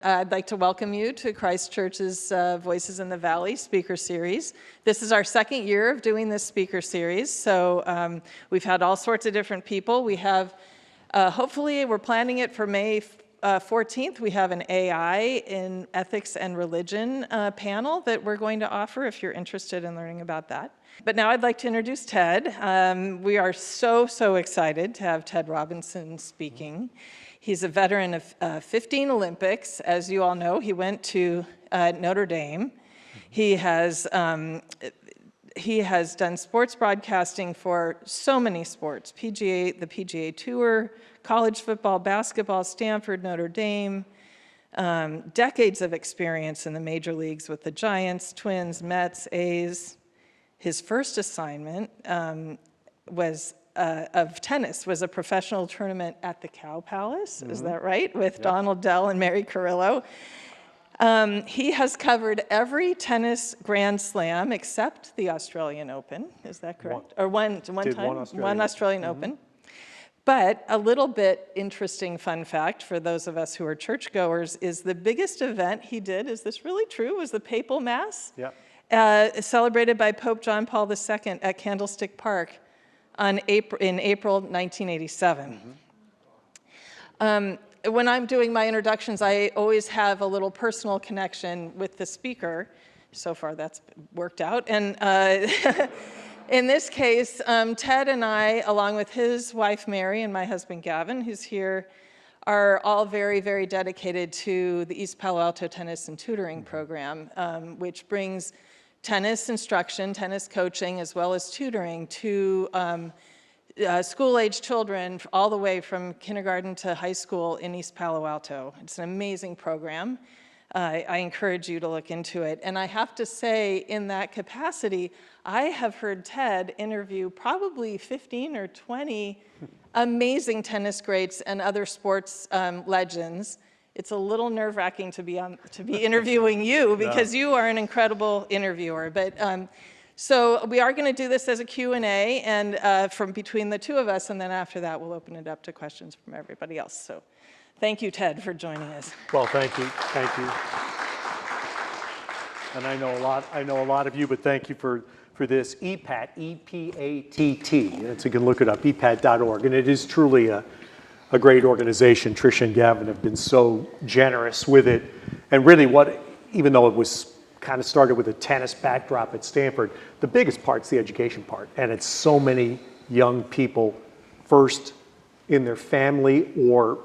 I'd like to welcome you to Christ Church's Voices in the Valley speaker series. This is our second year of doing this speaker series, so we've had all sorts of different people. We have, hopefully, we're planning it for May 14th. We have an AI in ethics and religion panel that we're going to offer if you're interested in learning about that. But now I'd like to introduce Ted. We are so excited to have Ted Robinson speaking. He's a veteran of 15 Olympics. As you all know, he went to Notre Dame. He has done sports broadcasting for so many sports, the PGA Tour, college football, basketball, Stanford, Notre Dame, decades of experience in the major leagues with the Giants, Twins, Mets, A's. His first assignment of tennis was a professional tournament at the Cow Palace, is that right? With Donald Dell and Mary Carrillo. He has covered every tennis Grand Slam except the Australian Open, is that correct? One Australian Open. But a little bit interesting fun fact for those of us who are churchgoers is the biggest event he did, is this really true, was the Papal Mass? Celebrated by Pope John Paul II at Candlestick Park in April 1987. When I'm doing my introductions, I always have a little personal connection with the speaker. So far, that's worked out. And in this case, Ted and I, along with his wife, Mary, and my husband, Gavin, who's here, are all very dedicated to the East Palo Alto Tennis and Tutoring Program, which brings tennis instruction, tennis coaching, as well as tutoring to school-age children all the way from kindergarten to high school in East Palo Alto. It's an amazing program. I encourage you to look into it. And I have to say, in that capacity, I have heard Ted interview probably 15 or 20 amazing tennis greats and other sports legends. It's a little nerve-wracking to be interviewing you because you are an incredible interviewer. But so we are going to do this as a Q&A and from between the two of us, and then after that we'll open it up to questions from everybody else. So thank you, Ted, for joining us. Well, thank you. And I know a lot of you, but thank you for this EPAT, E-P-A-T-T. So you can look it up, epat.org, and it is truly a great organization. Tricia and Gavin have been so generous with it. And really even though it was kind of started with a tennis backdrop at Stanford, the biggest part's the education part. And it's so many young people first in their family or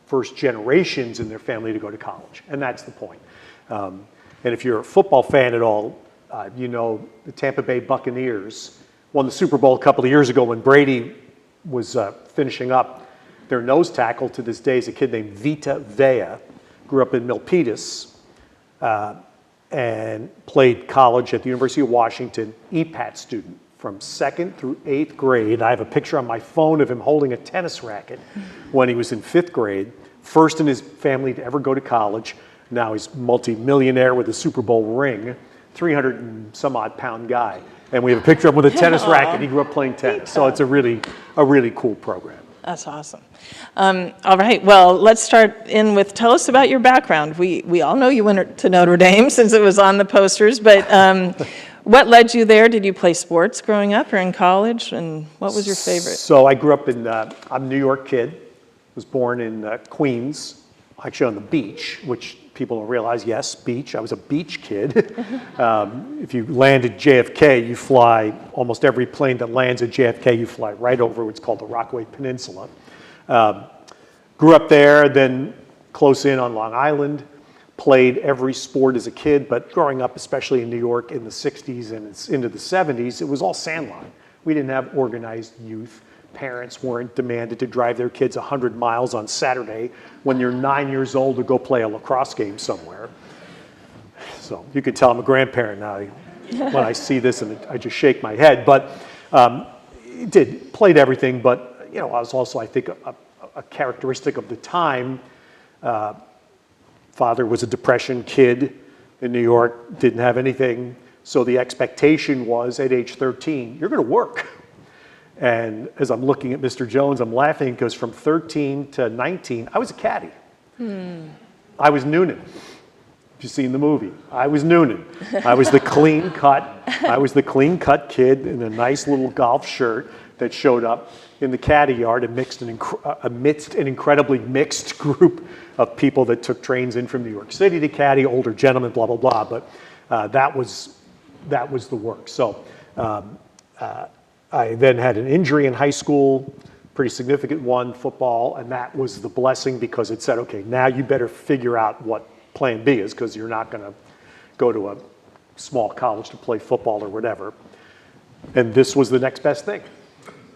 first generations in their family to go to college. And that's the point. And if you're a football fan at all, you know the Tampa Bay Buccaneers won the Super Bowl a couple of years ago when Brady was finishing up. Their nose tackle to this day is a kid named Vita Vea, grew up in Milpitas, and played college at the University of Washington, EPAT student from 2nd through 8th grade. I have a picture on my phone of him holding a tennis racket when he was in 5th grade, first in his family to ever go to college. Now he's multi-millionaire with a Super Bowl ring, 300 and some odd pound guy. And we have a picture of him with a tennis racket. He grew up playing tennis. So it's a really cool program. That's awesome. All right, well, let's start in with, tell us about your background. We all know you went to Notre Dame since it was on the posters, but what led you there? Did you play sports growing up or in college? And what was your favorite? So I grew up I'm a New York kid, was born in Queens, actually on the beach, which people don't realize, yes, beach. I was a beach kid. If you land at JFK, you fly, almost every plane that lands at JFK, you fly right over what's called the Rockaway Peninsula. Grew up there, then close in on Long Island, played every sport as a kid, but growing up, especially in New York in the 60s and into the 70s, it was all sandline. We didn't have organized youth. Parents weren't demanded to drive their kids 100 miles on Saturday when you're 9 years old to go play a lacrosse game somewhere. So you can tell I'm a grandparent now when I see this and I just shake my head. But played everything, but I was also, I think, a characteristic of the time. Father was a Depression kid in New York, didn't have anything. So the expectation was at age 13, you're going to work. And as I'm looking at Mr. Jones, I'm laughing because from 13 to 19, I was a caddy. I was Noonan. If you've seen the movie, I was Noonan. I was the clean cut kid in a nice little golf shirt that showed up in the caddy yard amidst an incredibly mixed group of people that took trains in from New York City to caddy, older gentlemen, blah, blah, blah. But that was the work. So I then had an injury in high school, pretty significant one, football, and that was the blessing because it said, okay, now you better figure out what plan B is because you're not going to go to a small college to play football or whatever. And this was the next best thing.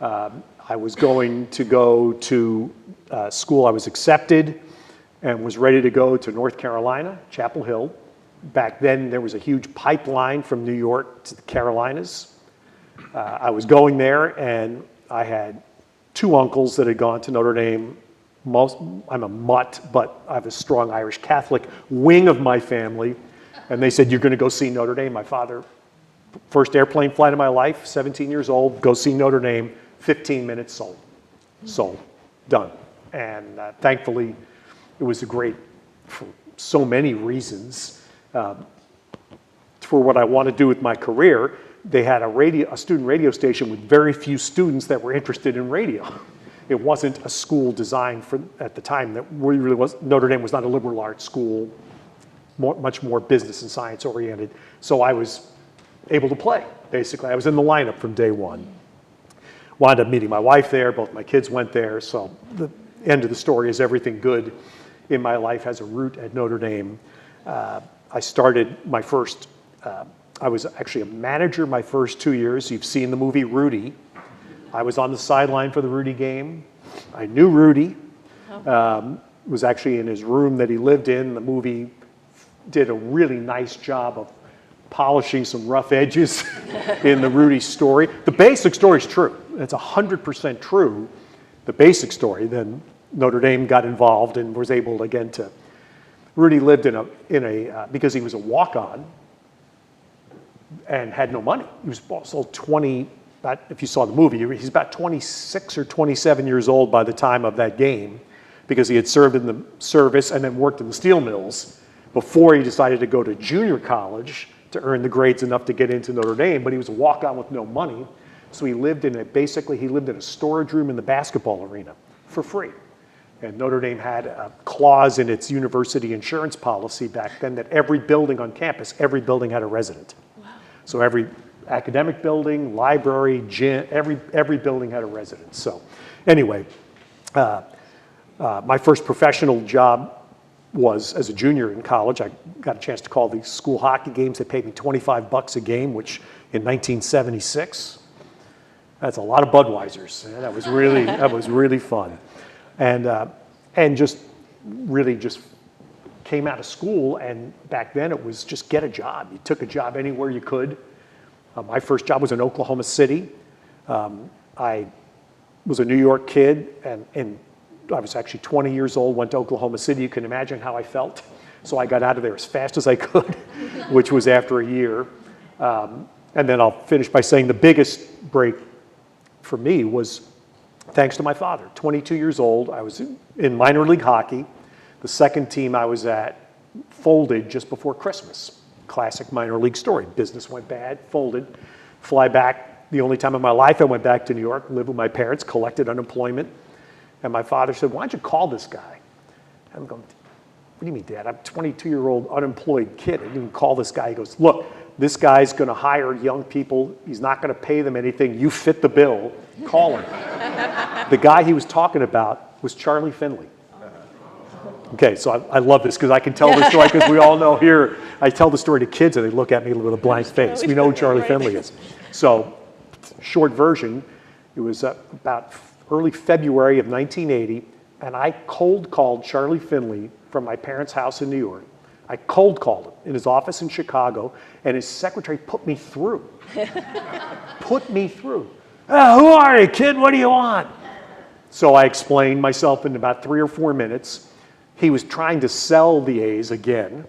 I was going to go to school. I was accepted and was ready to go to North Carolina, Chapel Hill. Back then, there was a huge pipeline from New York to the Carolinas. I was going there, and I had two uncles that had gone to Notre Dame. I'm a mutt, but I have a strong Irish Catholic wing of my family. And they said, you're going to go see Notre Dame. My father, first airplane flight of my life, 17 years old, go see Notre Dame, 15 minutes, sold, done. And thankfully, it was a great, for so many reasons, for what I want to do with my career. They had a student radio station with very few students that were interested in radio. It wasn't a school designed for, at the time, that really was, Notre Dame was not a liberal arts school, much more business and science oriented. So I was able to play, basically. I was in the lineup from day one. Wound up meeting my wife there, both my kids went there. So the end of the story is everything good in my life has a root at Notre Dame. I started my first, I was actually a manager my first 2 years. You've seen the movie Rudy. I was on the sideline for the Rudy game. I knew Rudy. Was actually in his room that he lived in. The movie did a really nice job of polishing some rough edges in the Rudy story. The basic story is true. It's 100% true, the basic story. Then Notre Dame got involved and was able again to, Rudy lived in a because he was a walk-on and had no money. He was also 20, if you saw the movie, he's about 26 or 27 years old by the time of that game because he had served in the service and then worked in the steel mills before he decided to go to junior college to earn the grades enough to get into Notre Dame, but he was a walk-on with no money. So he lived in a storage room in the basketball arena for free. And Notre Dame had a clause in its university insurance policy back then that every building on campus, every building had a resident. Wow. So every academic building, library, gym, every building had a resident. So anyway, my first professional job was as a junior in college. I got a chance to call these school hockey games. They paid me $25 a game, which in 1976, that's a lot of Budweisers. That was really fun. And just came out of school, and back then it was just get a job. You took a job anywhere you could. My first job was in Oklahoma City. I was a New York kid, and I was actually 20 years old, went to Oklahoma City. You can imagine how I felt. So I got out of there as fast as I could, which was after a year. And then I'll finish by saying the biggest break for me was thanks to my father. 22 years old, I was in minor league hockey. The second team I was at folded just before Christmas. Classic minor league story. Business went bad, folded, fly back. The only time in my life I went back to New York, lived with my parents, collected unemployment. And my father said, why don't you call this guy? I'm going, what do you mean, Dad? I'm a 22-year-old unemployed kid. I didn't even call this guy. He goes, look, this guy's going to hire young people. He's not going to pay them anything. You fit the bill. Call him. The guy he was talking about was Charlie Finley. Okay, so I love this because I can tell the story because we all know here, I tell the story to kids and they look at me with a blank face. We know who Charlie Finley is. So, short version, it was about early February of 1980, and I cold called Charlie Finley from my parents' house in New York. I cold called him in his office in Chicago, and his secretary put me through. Put me through. Who are you, kid? What do you want? So I explained myself in about 3 or 4 minutes. He was trying to sell the A's again.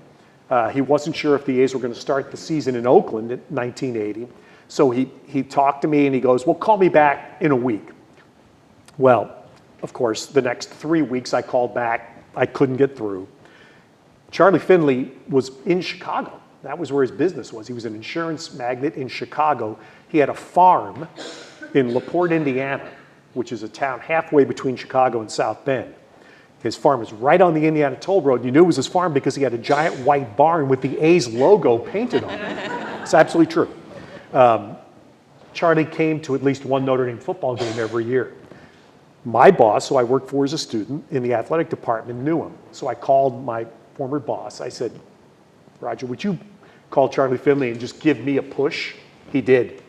He wasn't sure if the A's were going to start the season in Oakland in 1980. So he talked to me and he goes, well, call me back in a week. Well, of course, the next 3 weeks I called back. I couldn't get through. Charlie Finley was in Chicago. That was where his business was. He was an insurance magnate in Chicago. He had a farm in LaPorte, Indiana, which is a town halfway between Chicago and South Bend. His farm was right on the Indiana Toll Road. You knew it was his farm because he had a giant white barn with the A's logo painted on it. It's absolutely true. Charlie came to at least one Notre Dame football game every year. My boss, who I worked for as a student in the athletic department, knew him. So I called my former boss. I said, Roger, would you call Charlie Finley and just give me a push? He did.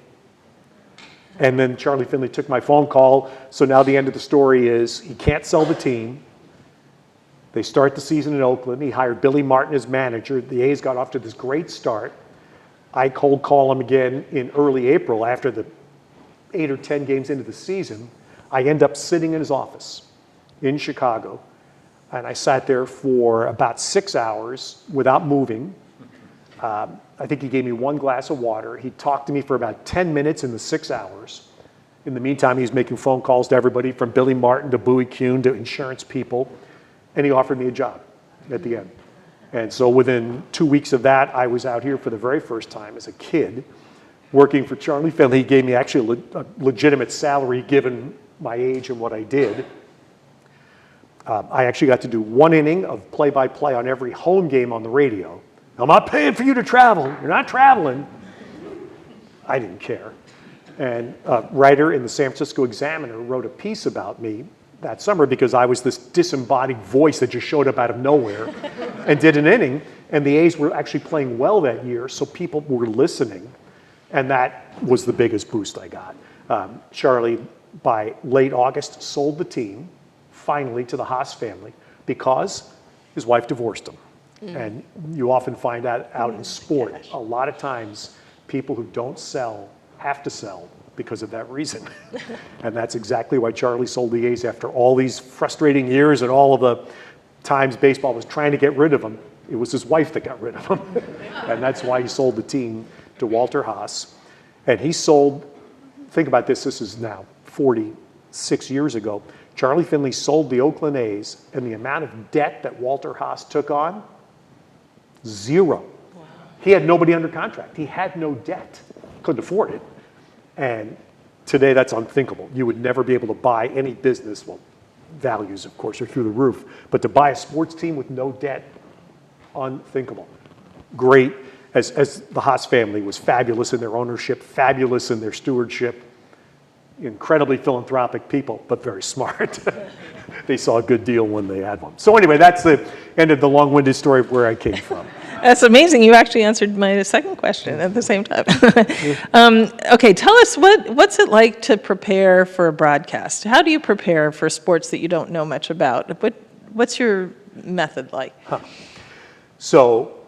And then Charlie Finley took my phone call. So now the end of the story is he can't sell the team. They start the season in Oakland. He hired Billy Martin as manager. The A's got off to this great start. I cold call him again in early April after the 8 or 10 games into the season. I end up sitting in his office in Chicago, and I sat there for about 6 hours without moving. I think he gave me one glass of water. He talked to me for about 10 minutes in the 6 hours. In the meantime, he was making phone calls to everybody from Billy Martin to Bowie Kuhn to insurance people, and he offered me a job at the end. And so within 2 weeks of that, I was out here for the very first time as a kid working for Charlie Finley. He gave me actually a legitimate salary given my age and what I did. I actually got to do one inning of play-by-play on every home game on the radio. I'm not paying for you to travel. You're not traveling. I didn't care. And a writer in the San Francisco Examiner wrote a piece about me that summer because I was this disembodied voice that just showed up out of nowhere and did an inning. And the A's were actually playing well that year, so people were listening. And that was the biggest boost I got. Charlie, by late August, sold the team finally to the Haas family because his wife divorced him. And you often find that out in sport. A lot of times, people who don't sell have to sell because of that reason. And that's exactly why Charlie sold the A's after all these frustrating years and all of the times baseball was trying to get rid of him. It was his wife that got rid of him. And that's why he sold the team to Walter Haas. And he sold, think about this, this is now 46 years ago. Charlie Finley sold the Oakland A's, and the amount of debt that Walter Haas took on, zero. Wow. He had nobody under contract. He had no debt. Couldn't afford it. And today that's unthinkable. You would never be able to buy any business. Well, values, of course, are through the roof. But to buy a sports team with no debt, unthinkable. Great, as the Haas family was fabulous in their ownership, fabulous in their stewardship, incredibly philanthropic people, but very smart. They saw a good deal when they had one. So anyway, that's the end of the long-winded story of where I came from. That's amazing. You actually answered my second question at the same time. Okay, tell us what's it like to prepare for a broadcast? How do you prepare for sports that you don't know much about? What's your method like? So,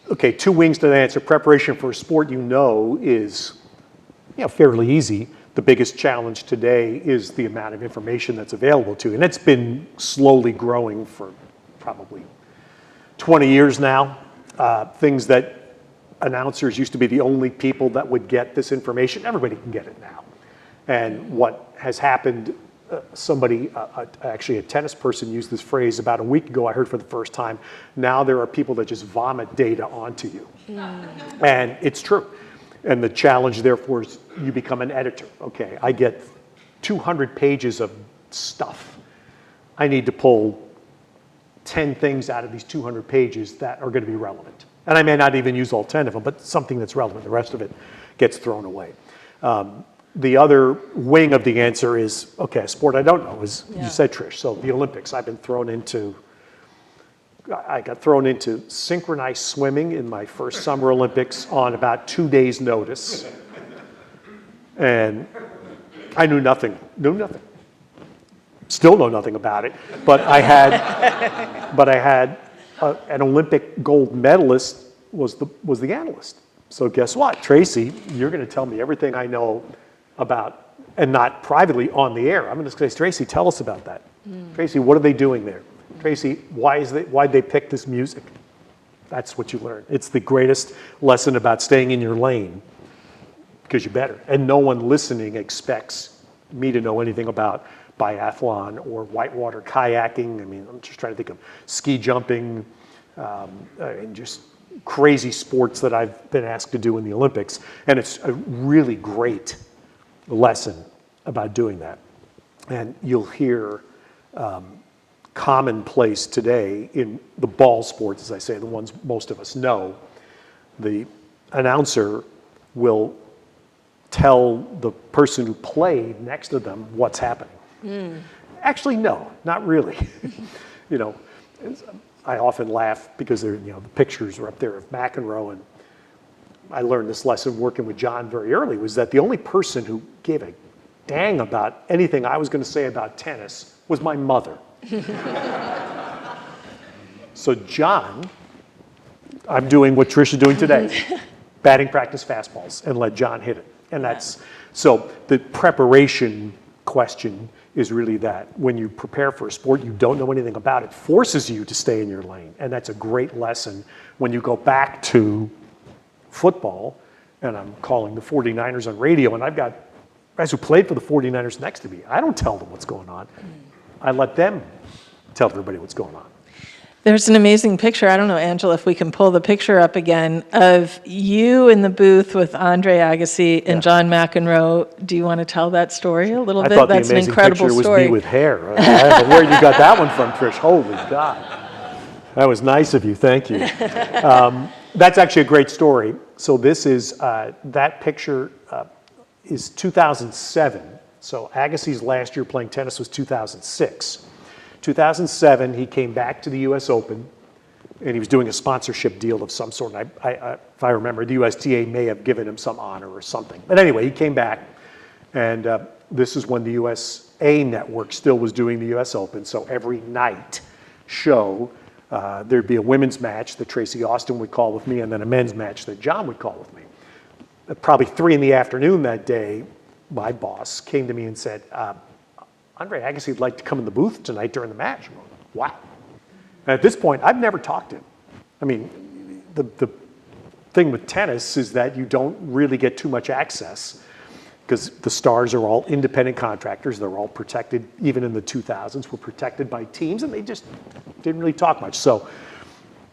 okay, two wings to the answer. Preparation for a sport you know is fairly easy. The biggest challenge today is the amount of information that's available to you. And it's been slowly growing for probably 20 years now. Things that announcers used to be the only people that would get this information. Everybody can get it now. And what has happened, actually a tennis person used this phrase about a week ago, I heard for the first time. Now there are people that just vomit data onto you. And it's true. And the challenge, therefore, is you become an editor. Okay, I get 200 pages of stuff. I need to pull 10 things out of these 200 pages that are going to be relevant. And I may not even use all 10 of them, but something that's relevant. The rest of it gets thrown away. The other wing of the answer is, okay, a sport I don't know, as you said, Trish. So the Olympics, I got thrown into synchronized swimming in my first Summer Olympics on about 2 days' notice. And I knew nothing. Still know nothing about it. But I had an Olympic gold medalist was the analyst. So guess what, Tracy, you're going to tell me everything I know about, and not privately on the air. I'm going to say, Tracy, tell us about that. Tracy, what are they doing there? Tracy, why'd they pick this music? That's what you learn. It's the greatest lesson about staying in your lane, because you better. And no one listening expects me to know anything about biathlon or whitewater kayaking. I mean, I'm just trying to think of ski jumping, and just crazy sports that I've been asked to do in the Olympics. And it's a really great lesson about doing that. And you'll hear commonplace today in the ball sports, as I say, the ones most of us know, the announcer will tell the person who played next to them what's happening. Actually, no, not really. You know, I often laugh because they're, the pictures are up there of McEnroe, and I learned this lesson working with John very early, was that the only person who gave a dang about anything I was going to say about tennis was my mother. So John, I'm doing what Tricia's doing today, batting practice fastballs, and let John hit it. And that's, so the preparation question is really that. When you prepare for a sport you don't know anything about, it forces you to stay in your lane. And that's a great lesson when you go back to football, and I'm calling the 49ers on radio, and I've got guys who played for the 49ers next to me. I don't tell them what's going on. I let them tell everybody what's going on. There's an amazing picture. I don't know, Angela, if we can pull the picture up again of you in the booth with Andre Agassi and John McEnroe. Do you want to tell that story a little bit? I thought That's the an amazing incredible picture story. was me with hair. I don't know where you got that one from, Trish. Holy God. That was nice of you. Thank you. That's actually a great story. So this is, that picture is 2007. So Agassi's last year playing tennis was 2006. 2007, he came back to the U.S. Open, and he was doing a sponsorship deal of some sort. And if I remember, the USTA may have given him some honor or something. But anyway, he came back, and this is when the USA Network still was doing the U.S. Open. So every night show, there'd be a women's match that Tracy Austin would call with me, and then a men's match that John would call with me. At probably 3 p.m. that day, my boss came to me and said, Andre Agassi would like to come in the booth tonight during the match. I'm going, wow. And at this point, I've never talked to him. I mean, the thing with tennis is that you don't really get too much access because the stars are all independent contractors. They're all protected, even in the 2000s, were protected by teams, and they just didn't really talk much. So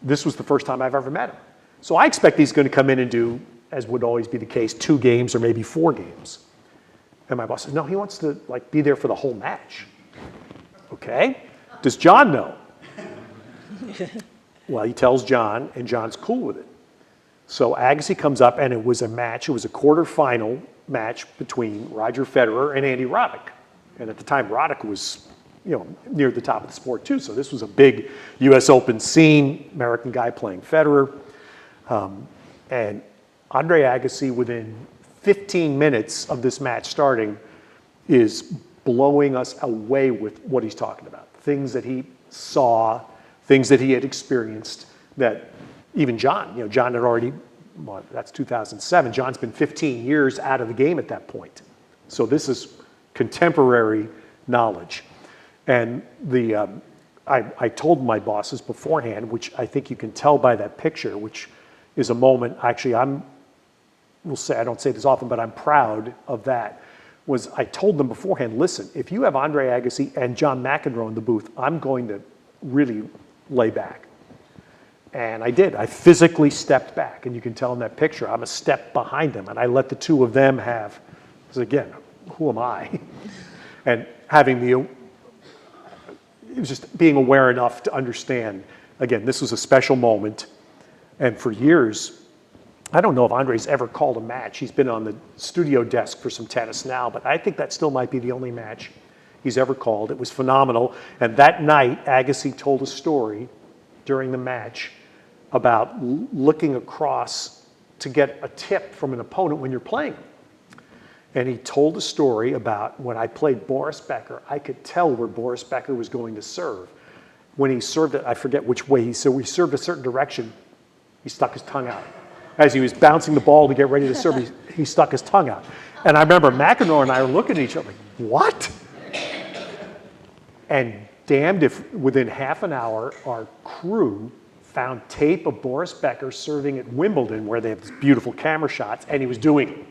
this was the first time I've ever met him. So I expect he's going to come in and do, as would always be the case, 2 games or maybe 4 games. And my boss said, no, he wants to be there for the whole match. Okay. Does John know? Well, he tells John, and John's cool with it. So Agassi comes up, and it was a match. It was a quarterfinal match between Roger Federer and Andy Roddick. And at the time, Roddick was, near the top of the sport too. So this was a big U.S. Open scene, American guy playing Federer. And Andre Agassi, within 15 minutes of this match starting, is blowing us away with what he's talking about. Things that he saw, things that he had experienced that even John, John had already, well, that's 2007. John's been 15 years out of the game at that point. So this is contemporary knowledge. And I told my bosses beforehand, which I think you can tell by that picture, which is a moment, actually, we'll say, I don't say this often, but I'm proud of that, was I told them beforehand, listen, if you have Andre Agassi and John McEnroe in the booth, I'm going to really lay back. And I did. I physically stepped back, and you can tell in that picture, I'm a step behind them, and I let the two of them have, because again, who am I? And having it was just being aware enough to understand, again, this was a special moment, and for years, I don't know if Andre's ever called a match. He's been on the studio desk for some tennis now, but I think that still might be the only match he's ever called. It was phenomenal. And that night, Agassi told a story during the match about looking across to get a tip from an opponent when you're playing. And he told a story about when I played Boris Becker, I could tell where Boris Becker was going to serve. When he served it, I forget which way he served a certain direction, he stuck his tongue out. As he was bouncing the ball to get ready to serve, he stuck his tongue out. And I remember McEnroe and I were looking at each other like, what? And damned if within half an hour, our crew found tape of Boris Becker serving at Wimbledon, where they have these beautiful camera shots, and he was doing it.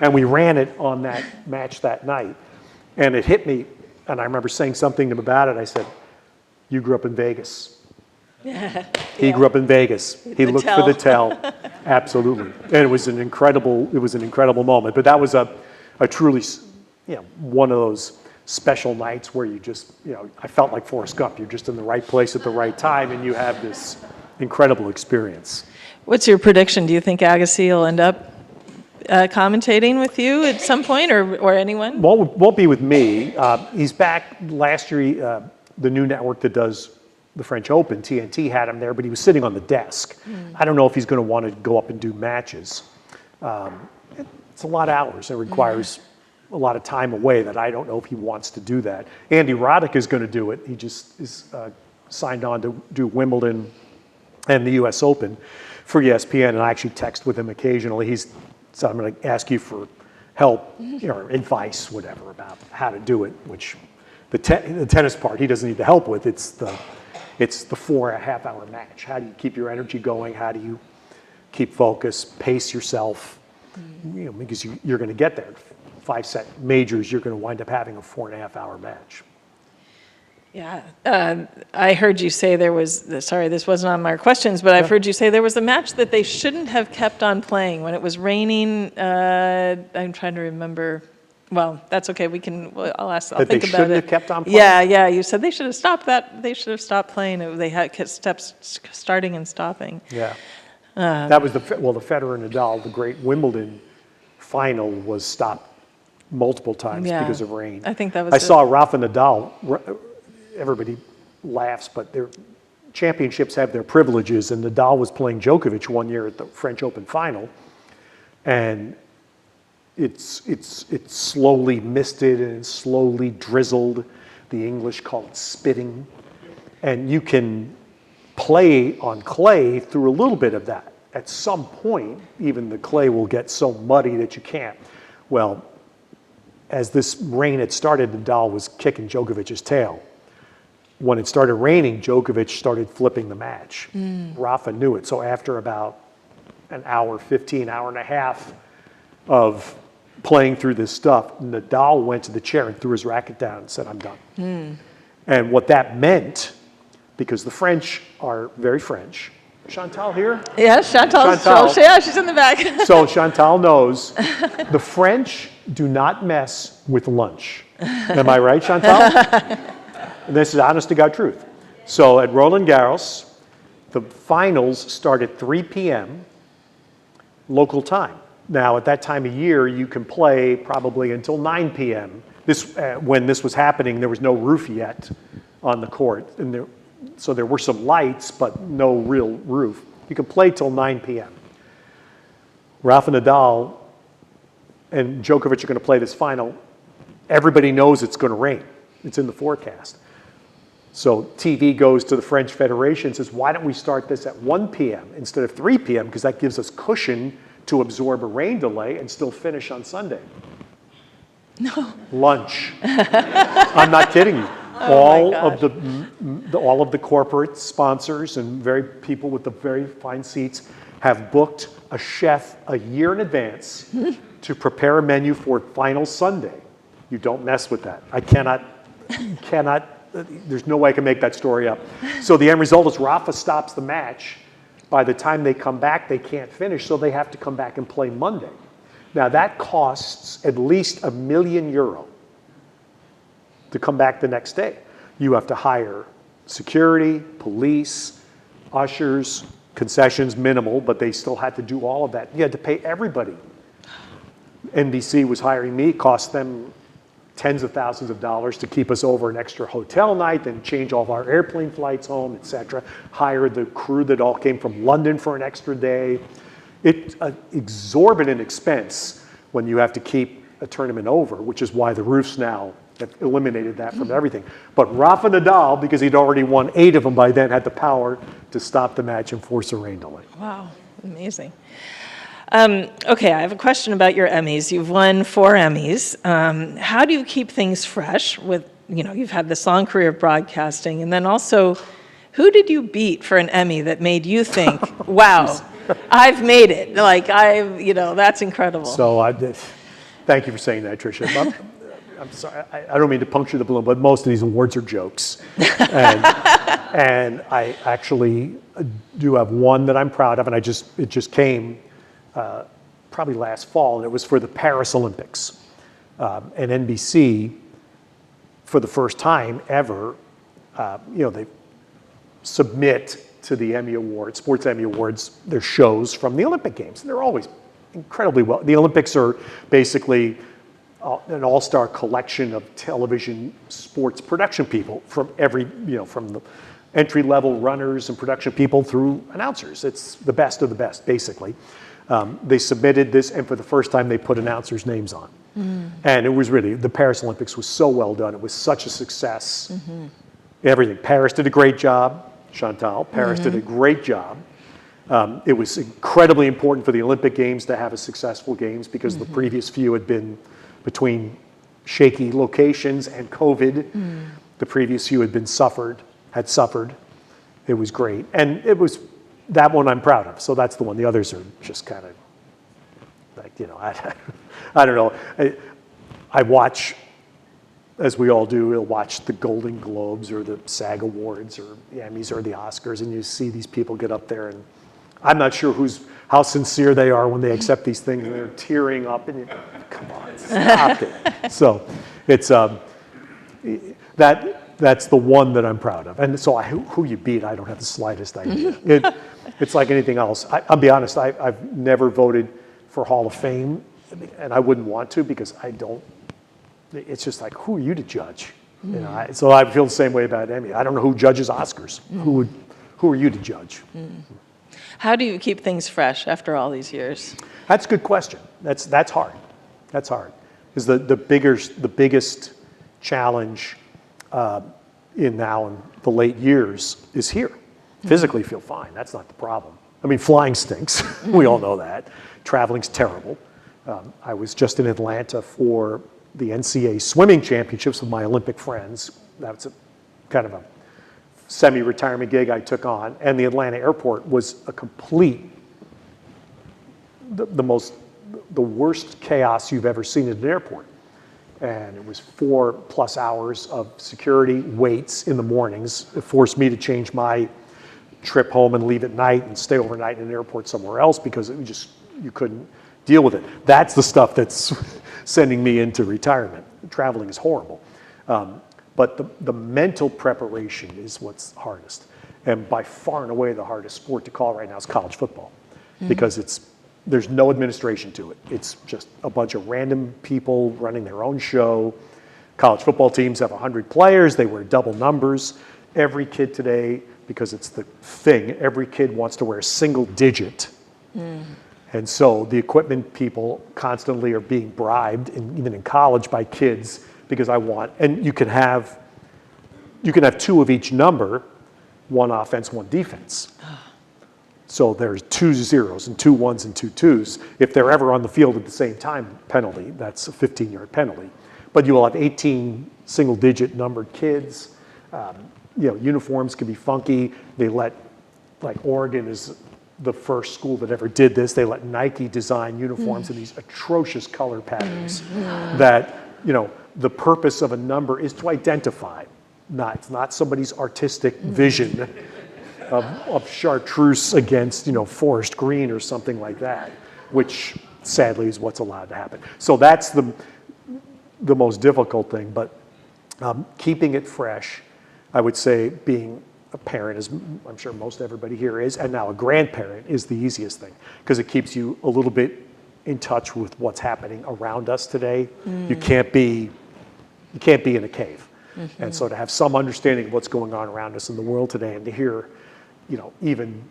And we ran it on that match that night. And it hit me, and I remember saying something to him about it. I said, you grew up in Vegas. He grew up in Vegas. He looked for the tell. Absolutely. And it was an incredible moment. But that was a truly, one of those special nights where you just, I felt like Forrest Gump. You're just in the right place at the right time, and you have this incredible experience. What's your prediction? Do you think Agassi will end up commentating with you at some point, or anyone? Won't be with me. He's back last year. The new network that does the French Open, TNT, had him there, but he was sitting on the desk. I don't know if he's going to want to go up and do matches. It's a lot of hours. It requires a lot of time away that I don't know if he wants to do that. Andy Roddick is going to do it. He just is signed on to do Wimbledon and the U.S. Open for ESPN, and I actually text with him occasionally. So I'm going to ask you for help, or advice, whatever, about how to do it, which the tennis part he doesn't need the help with. It's the 4.5-hour match. How do you keep your energy going? How do you keep focus, pace yourself? Because you're going to get there. 5-set majors, you're going to wind up having a 4.5-hour match. Yeah, I heard you say there was, sorry, this wasn't on my questions, but I've heard you say there was a match that they shouldn't have kept on playing when it was raining. I'm trying to remember. Well, that's okay. I'll think about it. That they shouldn't have kept on playing? Yeah. You said they should have stopped that. They should have stopped playing. They had steps starting and stopping. Yeah. That was the Federer-Nadal, the great Wimbledon final was stopped multiple times because of rain. I think that was I saw Rafa Nadal. Everybody laughs, but their championships have their privileges, and Nadal was playing Djokovic one year at the French Open final, and it's slowly misted and slowly drizzled. The English call it spitting, and you can play on clay through a little bit of that. At some point, even the clay will get so muddy that you can't. Well, as this rain had started, Nadal was kicking Djokovic's tail. When it started raining, Djokovic started flipping the match. Rafa knew it. So after about an hour, 15, hour and a half of playing through this stuff, Nadal went to the chair and threw his racket down and said, "I'm done." And what that meant, because the French are very French. Chantal here? Yeah, Chantal. Yeah, she's in the back. So Chantal knows the French do not mess with lunch. Am I right, Chantal? And this is honest to God truth. So at Roland Garros, the finals start at 3 p.m. local time. Now, at that time of year, you can play probably until 9 p.m. When this was happening, there was no roof yet on the court. And so there were some lights, but no real roof. You can play till 9 p.m. Rafa Nadal and Djokovic are going to play this final. Everybody knows it's going to rain. It's in the forecast. So TV goes to the French Federation and says, why don't we start this at 1 p.m. instead of 3 p.m. because that gives us cushion to absorb a rain delay and still finish on Sunday. No. Lunch. I'm not kidding you. All of the corporate sponsors and people with the very fine seats have booked a chef a year in advance to prepare a menu for final Sunday. You don't mess with that. I cannot, there's no way I can make that story up. So the end result is Rafa stops the match. By the time they come back, they can't finish, so they have to come back and play Monday. Now that costs at least €1 million to come back the next day. You have to hire security, police, ushers, concessions, minimal, but they still had to do all of that. You had to pay everybody. NBC was hiring me. It cost them tens of thousands of dollars to keep us over an extra hotel night, then change all of our airplane flights home, etc. Hire the crew that all came from London for an extra day. It's an exorbitant expense when you have to keep a tournament over, which is why the roofs now have eliminated that from everything. But Rafa Nadal, because he'd already won 8 of them by then, had the power to stop the match and force a rain delay. Wow, amazing. Okay, I have a question about your Emmys. You've won 4 Emmys. How do you keep things fresh with, you've had this long career of broadcasting, and then also, who did you beat for an Emmy that made you think, wow, I've made it, that's incredible. So thank you for saying that, Tricia. I'm sorry, I don't mean to puncture the balloon, but most of these awards are jokes. And I actually do have one that I'm proud of, and it just came probably last fall, and it was for the Paris Olympics. And NBC, for the first time ever, they submit to the Emmy Awards, Sports Emmy Awards, their shows from the Olympic Games. And they're always incredibly well. The Olympics are basically an all-star collection of television sports production people from from the entry-level runners and production people through announcers. It's the best of the best, basically. They submitted this, and for the first time, they put announcers' names on. And it was really, the Paris Olympics was so well done. It was such a success. Everything. Paris did a great job. Chantal, Paris did a great job. It was incredibly important for the Olympic Games to have a successful Games because the previous few had been between shaky locations and COVID. The previous few had suffered. It was great. And it was that one I'm proud of. So that's the one. The others are just kind of like, I don't know. I watch, as we all do, we'll watch the Golden Globes or the SAG Awards or the Emmys or the Oscars, and you see these people get up there, and I'm not sure how sincere they are when they accept these things, and they're tearing up, and come on, stop it. So it's that's the one that I'm proud of. And so who you beat, I don't have the slightest idea. It's like anything else. I'll be honest, I've never voted for Hall of Fame, and I wouldn't want to because I don't. It's just like, who are you to judge? So I feel the same way about Emmy. I don't know who judges Oscars. Who are you to judge? How do you keep things fresh after all these years? That's a good question. That's hard. That's hard. Because the biggest challenge in the late years is here. Physically feel fine. That's not the problem. I mean, flying stinks. We all know that. Traveling's terrible. I was just in Atlanta for the NCAA swimming championships with my Olympic friends. That's a kind of a semi-retirement gig I took on. And the Atlanta airport was a complete, the worst chaos you've ever seen at an airport. And it was 4+ hours of security waits in the mornings. It forced me to change my trip home and leave at night and stay overnight in an airport somewhere else because you couldn't deal with it. That's the stuff that's sending me into retirement. Traveling is horrible. But the mental preparation is what's hardest. And by far and away the hardest sport to call right now is college football because there's no administration to it. It's just a bunch of random people running their own show. College football teams have 100 players. They wear double numbers. Every kid today, because it's the thing, every kid wants to wear a single digit. And so the equipment people constantly are being bribed, even in college, by kids because and you can have 2 of each number, 1 offense, 1 defense. So there's 2 zeros and 2 1s and 2 2s. If they're ever on the field at the same time, penalty, that's a 15-yard penalty. But you will have 18 single-digit numbered kids. Uniforms can be funky. They let, like Oregon is the first school that ever did this. They let Nike design uniforms in these atrocious color patterns that, the purpose of a number is to identify. It's not somebody's artistic vision of chartreuse against, forest green or something like that, which sadly is what's allowed to happen. So that's the most difficult thing, but keeping it fresh, I would say being a parent, as I'm sure most everybody here is, and now a grandparent is the easiest thing because it keeps you a little bit in touch with what's happening around us today. You can't be in a cave. And so to have some understanding of what's going on around us in the world today and to hear, even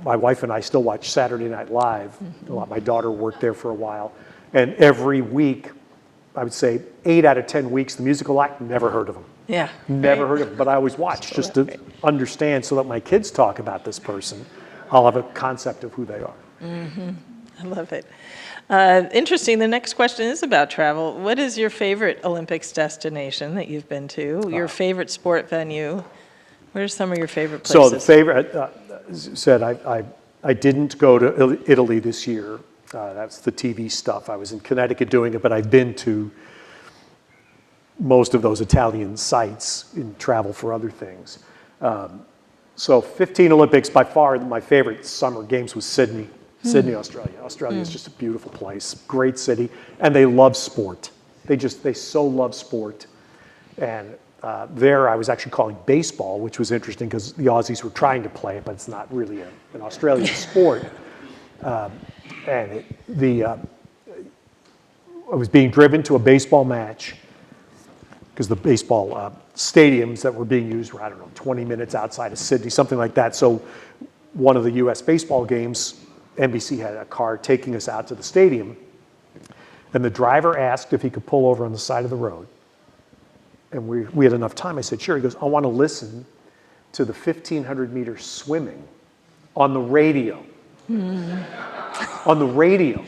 my wife and I still watch Saturday Night Live. My daughter worked there for a while. And every week, I would say 8 out of 10 weeks, the musical act, never heard of them. Yeah. Never heard of them, but I always watch just to understand so that my kids talk about this person, I'll have a concept of who they are. I love it. Interesting. The next question is about travel. What is your favorite Olympics destination that you've been to? Your favorite sport venue? What are some of your favorite places? So the favorite, as you said, I didn't go to Italy this year. That's the TV stuff. I was in Connecticut doing it, but I've been to most of those Italian sites and travel for other things. So 15 Olympics, by far my favorite summer games was Sydney, Australia. Australia is just a beautiful place, great city, and they love sport. They so love sport. And there I was actually calling baseball, which was interesting because the Aussies were trying to play it, but it's not really an Australian sport. I was being driven to a baseball match because the baseball stadiums that were being used were, 20 minutes outside of Sydney, something like that. So one of the U.S. baseball games, NBC had a car taking us out to the stadium, and the driver asked if he could pull over on the side of the road. And we had enough time. I said, sure. He goes, I want to listen to the 1,500-meter swimming on the radio. On the radio.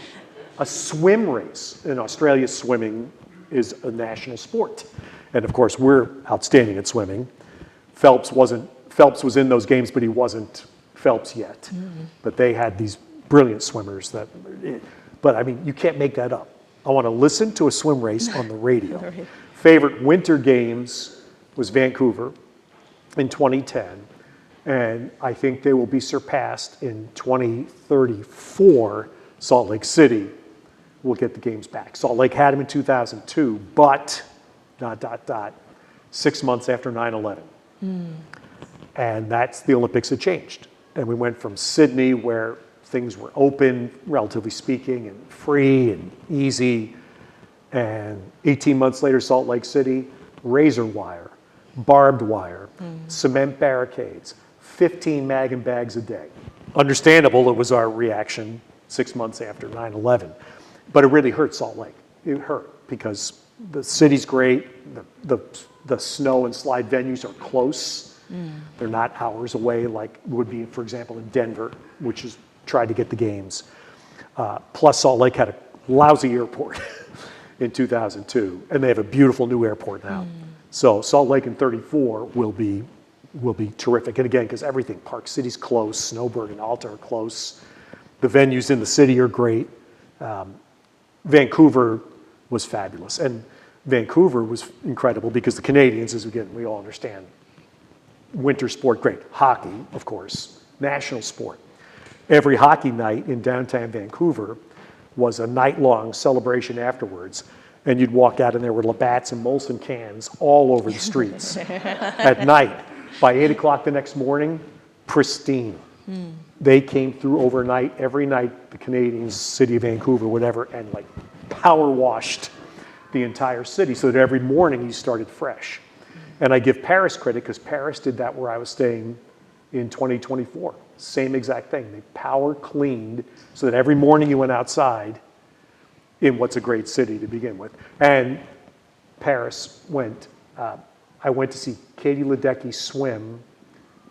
A swim race. In Australia, swimming is a national sport. And of course, we're outstanding at swimming. Phelps was in those games, but he wasn't Phelps yet. But they had these brilliant swimmers but I mean, you can't make that up. I want to listen to a swim race on the radio. Right. Favorite winter games was Vancouver in 2010. And I think they will be surpassed in 2034. Salt Lake City will get the games back. Salt Lake had them in 2002, but ... 6 months after 9/11. And that's the Olympics had changed. And we went from Sydney, where things were open, relatively speaking, and free and easy. And 18 months later, Salt Lake City, razor wire, barbed wire, cement barricades, 15 mag and bags a day. Understandable, it was our reaction 6 months after 9/11. But it really hurt Salt Lake. It hurt because the city's great, the snow and slide venues are close. They're not hours away like would be, for example, in Denver, which is tried to get the games. Plus Salt Lake had a lousy airport in 2002, and they have a beautiful new airport now. So Salt Lake in 34 will be terrific. And again, because everything, Park City's close, Snowbird and Alta are close. The venues in the city are great. Vancouver was fabulous. And Vancouver was incredible because the Canadians, as again, we all understand, winter sport, great. Hockey, of course, national sport. Every hockey night in downtown Vancouver was a night-long celebration afterwards. And you'd walk out and there were Labatt's and Molson cans all over the streets at night. By 8 o'clock the next morning, pristine. They came through overnight, every night, the Canadians, city of Vancouver, whatever, and like power washed the entire city so that every morning you started fresh. And I give Paris credit because Paris did that where I was staying in 2024. Same exact thing. They power cleaned so that every morning you went outside in what's a great city to begin with. And Paris I went to see Katie Ledecky swim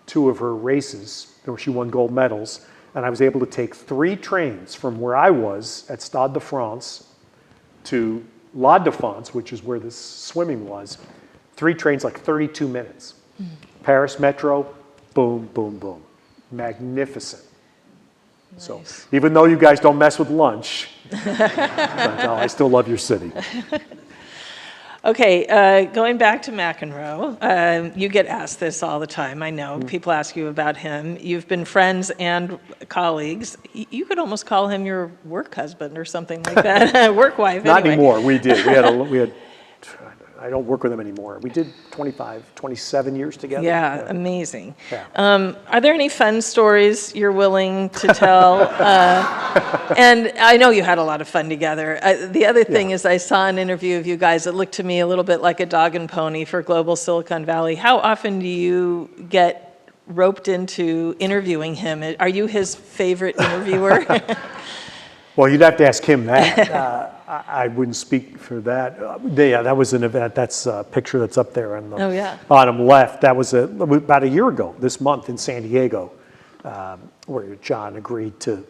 2 of her races where she won gold medals. And I was able to take 3 trains from where I was at Stade de France to La Défense, which is where this swimming was. 3 trains, like 32 minutes. Paris Metro, boom, boom, boom. Magnificent. Nice. So even though you guys don't mess with lunch, I still love your city. Okay, going back to McEnroe, you get asked this all the time, I know. People ask you about him. You've been friends and colleagues. You could almost call him your work husband or something like that, work wife Not anyway. anymore, we did. We had. I don't work with him anymore. We did 27 years together. Yeah, amazing. Yeah. Are there any fun stories you're willing to tell? And I know you had a lot of fun together. The other thing is I saw an interview of you guys that looked to me a little bit like a dog and pony for Global Silicon Valley. How often do you get roped into interviewing him? Are you his favorite interviewer? Well, you'd have to ask him that. I wouldn't speak for that. Yeah, that was an event. That's a picture that's up there on the bottom left. That was about a year ago, this month in San Diego, where John agreed to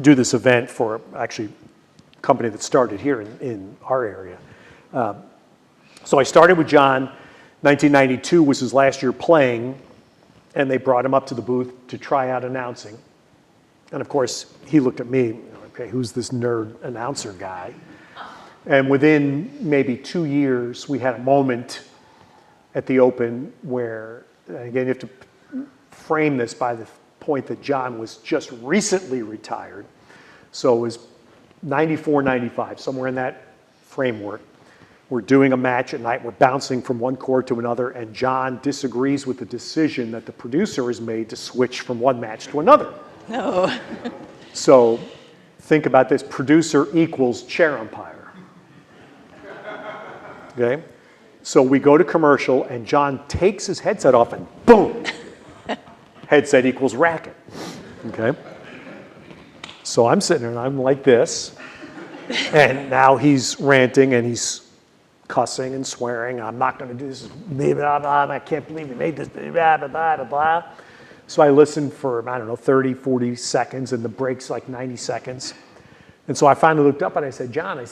do this event for actually a company that started here in our area. So I started with John. 1992 was his last year playing, and they brought him up to the booth to try out announcing. And of course, he looked at me, okay, who's this nerd announcer guy? And within maybe 2 years, we had a moment at the Open where, again, you have to frame this by the point that John was just recently retired. So it was 94, 95, somewhere in that framework. We're doing a match at night, we're bouncing from one court to another, and John disagrees with the decision that the producer has made to switch from one match to another. No. So think about this, producer equals chair umpire. Okay? So we go to commercial, and John takes his headset off, and boom! Headset equals racket. Okay? So I'm sitting there, and I'm like this, and now he's ranting, and he's cussing and swearing. I'm not going to do this. Blah, blah, blah. I can't believe we made this. Blah, blah, blah, blah, blah. So I listened for, 30, 40 seconds, and the break's like 90 seconds. And so I finally looked up and I said, John,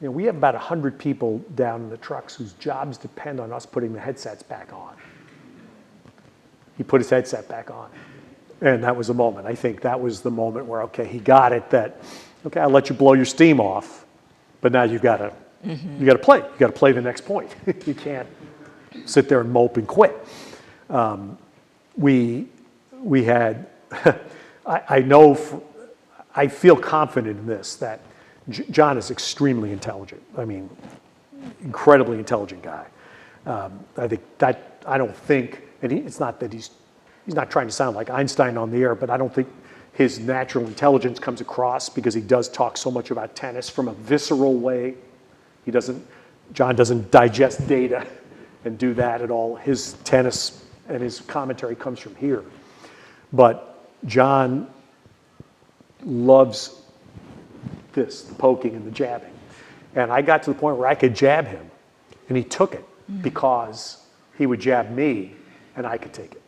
we have about 100 people down in the trucks whose jobs depend on us putting the headsets back on. He put his headset back on. And that was the moment. I think that was the moment where, okay, he got it that, okay, I'll let you blow your steam off, but now you've got to play. You got to play the next point. You can't sit there and mope and quit. We had, I feel confident in this, that John is extremely intelligent. Incredibly intelligent guy. It's not that he's not trying to sound like Einstein on the air, but I don't think his natural intelligence comes across because he does talk so much about tennis from a visceral way. John doesn't digest data and do that at all. His tennis and his commentary comes from here. But John loves this, the poking and the jabbing. And I got to the point where I could jab him, and he took it because he would jab me and I could take it.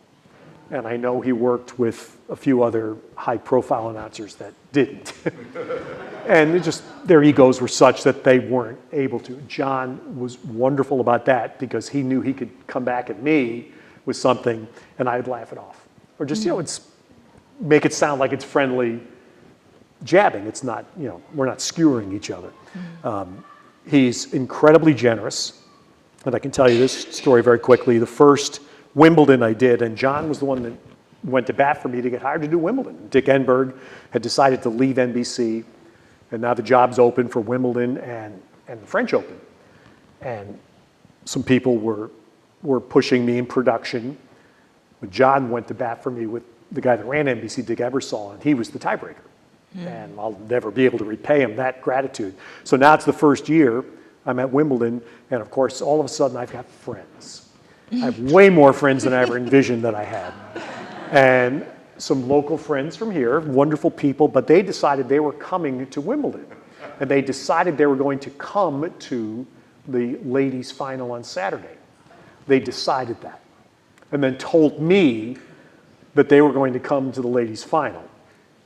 And I know he worked with a few other high-profile announcers that didn't. And their egos were such that they weren't able to. John was wonderful about that because he knew he could come back at me with something and I'd laugh it off. Or just, make it sound like it's friendly jabbing. It's not, we're not skewering each other. He's incredibly generous. And I can tell you this story very quickly. The first Wimbledon I did, and John was the one that went to bat for me to get hired to do Wimbledon. Dick Enberg had decided to leave NBC, and now the job's open for Wimbledon and the French Open. And some people were pushing me in production, but John went to bat for me with the guy that ran NBC, Dick Ebersol, and he was the tiebreaker. And I'll never be able to repay him that gratitude. So now it's the first year I'm at Wimbledon, and of course, all of a sudden I've got friends. I have way more friends than I ever envisioned that I had. And some local friends from here, wonderful people, but they decided they were coming to Wimbledon. And they decided they were going to come to the ladies' final on Saturday. They decided that. And then told me that they were going to come to the ladies' final,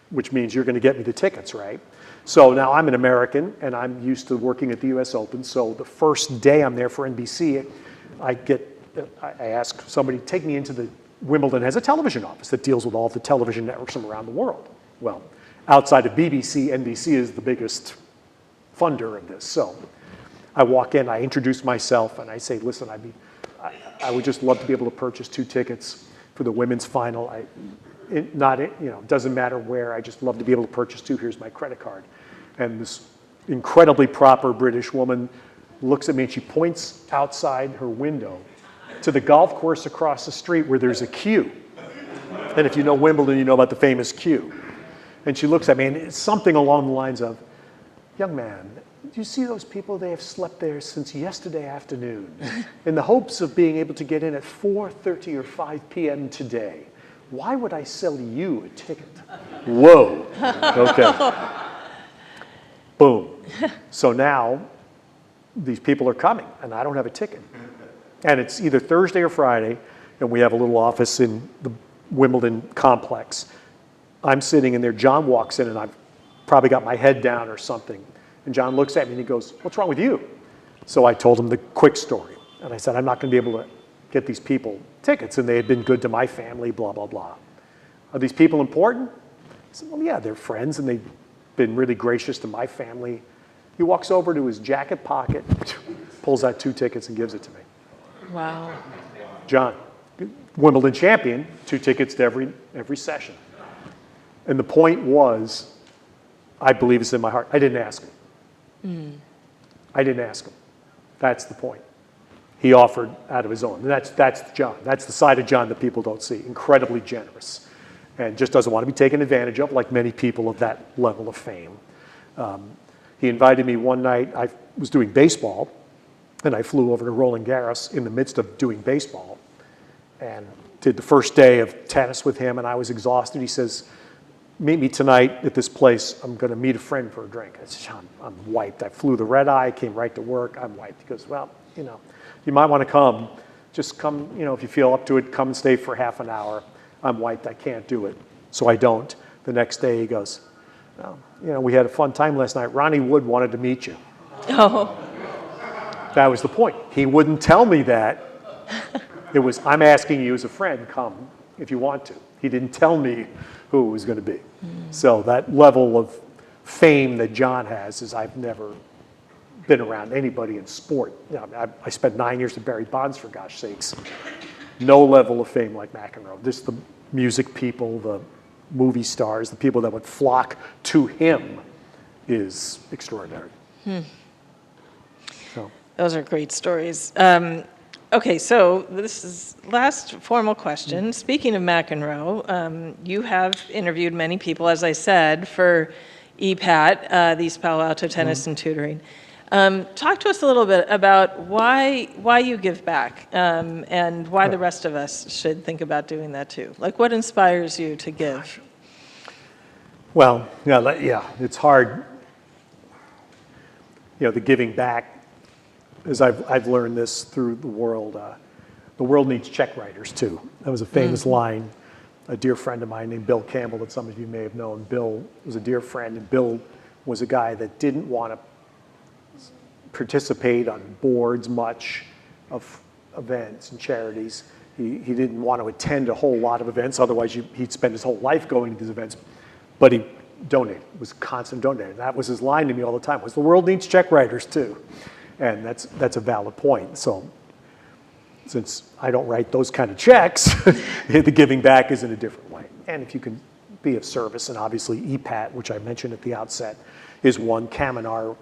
which means you're going to get me the tickets, right? So now I'm an American, and I'm used to working at the US Open. So the first day I'm there for NBC, I ask somebody to take me into the Wimbledon has a television office that deals with all the television networks from around the world. Well, outside of BBC, NBC is the biggest funder of this. So I walk in, I introduce myself, and I say, listen, I would just love to be able to purchase 2 tickets for the women's final. It doesn't matter where, I just love to be able to purchase 2. Here's my credit card. And this incredibly proper British woman looks at me and she points outside her window to the golf course across the street where there's a queue. And if you know Wimbledon, you know about the famous queue. And she looks at me and it's something along the lines of, young man, do you see those people? They have slept there since yesterday afternoon in the hopes of being able to get in at 4:30 or 5 p.m. today. Why would I sell you a ticket? Whoa. Okay. Boom. So now these people are coming and I don't have a ticket. And it's either Thursday or Friday, and we have a little office in the Wimbledon complex. I'm sitting in there, John walks in, and I've probably got my head down or something. And John looks at me and he goes, what's wrong with you? So I told him the quick story. And I said, I'm not going to be able to get these people tickets, and they had been good to my family, blah, blah, blah. Are these people important? I said, well, yeah, they're friends, and they've been really gracious to my family. He walks over to his jacket pocket, pulls out 2 tickets and gives it to me. Wow. John, Wimbledon champion, 2 tickets to every session. And the point was, I believe it's in my heart. I didn't ask him. I didn't ask him. That's the point. He offered out of his own. And that's John. That's the side of John that people don't see. Incredibly generous. And just doesn't want to be taken advantage of, like many people of that level of fame. He invited me one night. I was doing baseball, and I flew over to Roland Garros in the midst of doing baseball and did the first day of tennis with him, and I was exhausted. He says, meet me tonight at this place. I'm going to meet a friend for a drink. I said, I'm wiped. I flew the red eye, came right to work. I'm wiped. He goes, well, you might want to come. Just come, if you feel up to it, come and stay for half an hour. I'm wiped. I can't do it. So I don't. The next day he goes, well, we had a fun time last night. Ronnie Wood wanted to meet you. Oh. That was the point. He wouldn't tell me that. It was, I'm asking you as a friend, come if you want to. He didn't tell me who it was going to be. So that level of fame that John has is I've never been around anybody in sport. I spent 9 years at Barry Bonds, for gosh sakes. No level of fame like McEnroe. Just the music people, the movie stars, the people that would flock to him is extraordinary. So. Those are great stories. Okay, so this is last formal question. Speaking of McEnroe, you have interviewed many people, as I said, for EPAT, the East Palo Alto Tennis and Tutoring. Talk to us a little bit about why you give back and why the rest of us should think about doing that too. Like, what inspires you to give? Well, yeah, it's hard. The giving back, as I've learned this through the world needs check writers too. That was a famous line. A dear friend of mine named Bill Campbell, that some of you may have known. Bill was a dear friend, and Bill was a guy that didn't want to participate on boards much of events and charities. He didn't want to attend a whole lot of events, otherwise he'd spend his whole life going to these events. But he donated, was constant donator. That was his line to me all the time, was the world needs check writers too. And that's a valid point. So since I don't write those kind of checks, the giving back is in a different way. And if you can be of service, and obviously EPAT, which I mentioned at the outset, is one. Kaminar,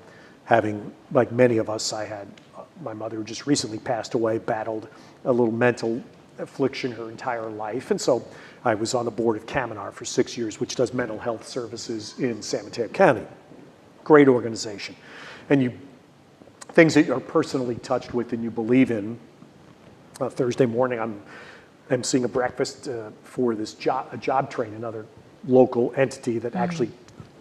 having, like many of us, I had my mother who just recently passed away, battled a little mental affliction her entire life. And so I was on the board of Kaminar for 6 years, which does mental health services in San Mateo County. Great organization. And things that you're personally touched with and you believe in. Thursday morning, I'm emceeing a breakfast for this job train, another local entity that actually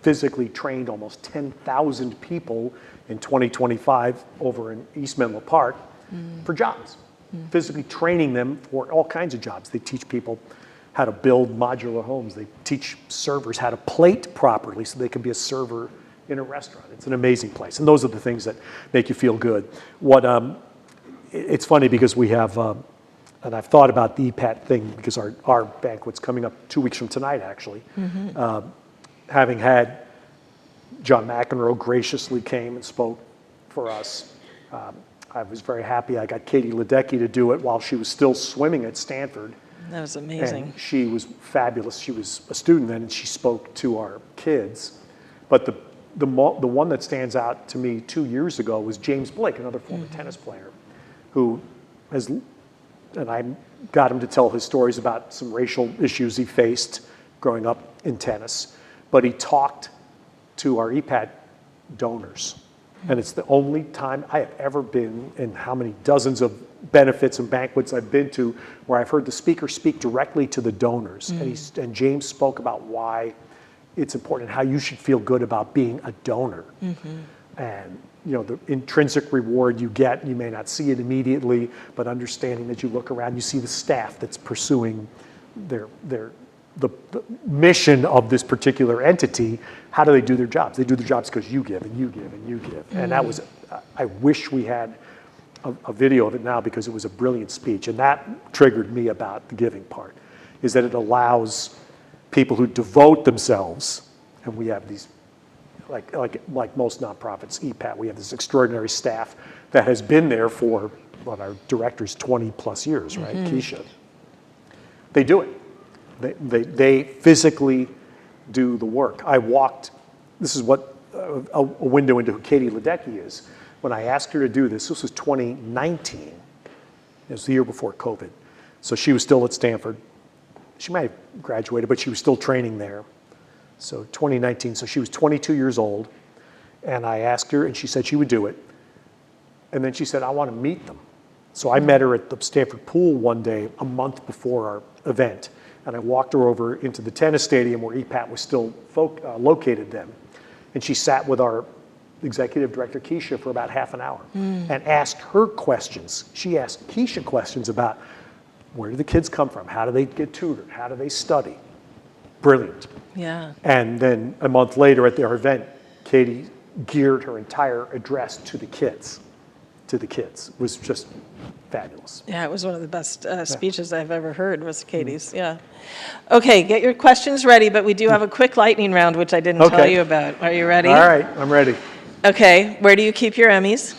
physically trained almost 10,000 people in 2025 over in East Menlo Park for jobs. Physically training them for all kinds of jobs. They teach people how to build modular homes. They teach servers how to plate properly so they can be a server in a restaurant. It's an amazing place. And those are the things that make you feel good. It's funny because we have, and I've thought about the EPAT thing because our banquet's coming up 2 weeks from tonight, actually. Having had John McEnroe graciously came and spoke for us. I was very happy. I got Katie Ledecky to do it while she was still swimming at Stanford. That was amazing. And she was fabulous. She was a student then, and she spoke to our kids. But the one that stands out to me 2 years ago was James Blake, another former tennis player, who has, and I got him to tell his stories about some racial issues he faced growing up in tennis. But he talked to our EPAT donors. And it's the only time I have ever been in how many dozens of benefits and banquets I've been to where I've heard the speaker speak directly to the donors. And James spoke about why it's important, how you should feel good about being a donor. And the intrinsic reward you get, you may not see it immediately, but understanding that you look around, you see the staff that's pursuing the mission of this particular entity. How do they do their jobs? They do their jobs because you give and you give and you give. And that was, I wish we had a video of it now because it was a brilliant speech. And that triggered me about the giving part, is that it allows people who devote themselves, and we have these like most nonprofits, EPAT, we have this extraordinary staff that has been there for, well, our director's 20 plus years, right, Keisha. They do it. They physically do the work. I walked, this is what a window into who Katie Ledecky is. When I asked her to do this was 2019. It was the year before COVID. So she was still at Stanford. She might have graduated, but she was still training there. So 2019, so she was 22 years old. And I asked her, and she said she would do it. And then she said, I want to meet them. So I met her at the Stanford pool one day, a month before our event. And I walked her over into the tennis stadium where EPAT was still located then. And she sat with our executive director, Keisha, for about half an hour and asked her questions. She asked Keisha questions about where do the kids come from? How do they get tutored? How do they study? Brilliant. Yeah. And then a month later at their event, Katie geared her entire address to the kids. It was just fabulous. Yeah, it was one of the best speeches I've ever heard was Katie's, yeah. Okay, get your questions ready, but we do have a quick lightning round, which I didn't tell you about. Are you ready? All right, I'm ready. Okay, where do you keep your Emmys?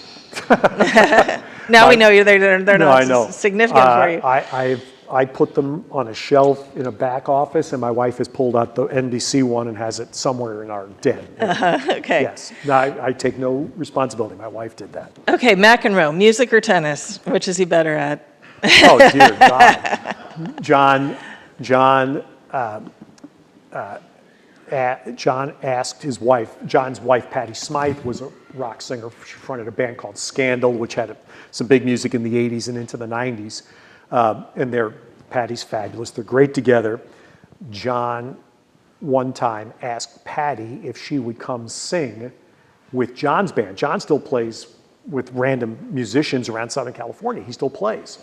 Now we know they're not significant for you. I put them on a shelf in a back office, and my wife has pulled out the NBC one and has it somewhere in our den. Okay. Yes. No, I take no responsibility. My wife did that. Okay, McEnroe, music or tennis? Which is he better at? Oh, dear God. John asked his wife, John's wife, Patty Smythe, was a rock singer. She fronted a band called Scandal, which had some big music in the 80s and into the 90s. And Patty's fabulous. They're great together. John, one time, asked Patty if she would come sing with John's band. John still plays with random musicians around Southern California. He still plays.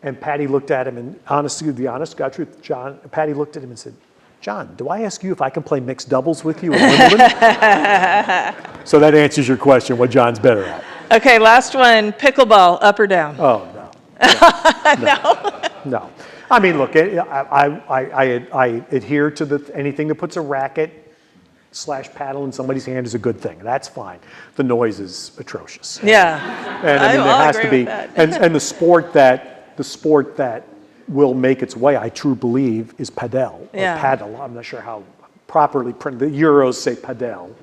And Patty looked at him, and the honest God truth, Patty looked at him and said, John, do I ask you if I can play mixed doubles with you at Wimbledon? So that answers your question, what John's better at. Okay, last one, pickleball, up or down? Oh, no. No. I mean, look, I adhere to anything that puts a racket / paddle in somebody's hand is a good thing. That's fine. The noise is atrocious. Yeah. And I mean, there has to be, and the sport that will make its way, I truly believe, is padel or paddle. I'm not sure how properly printed. The Euros say padel.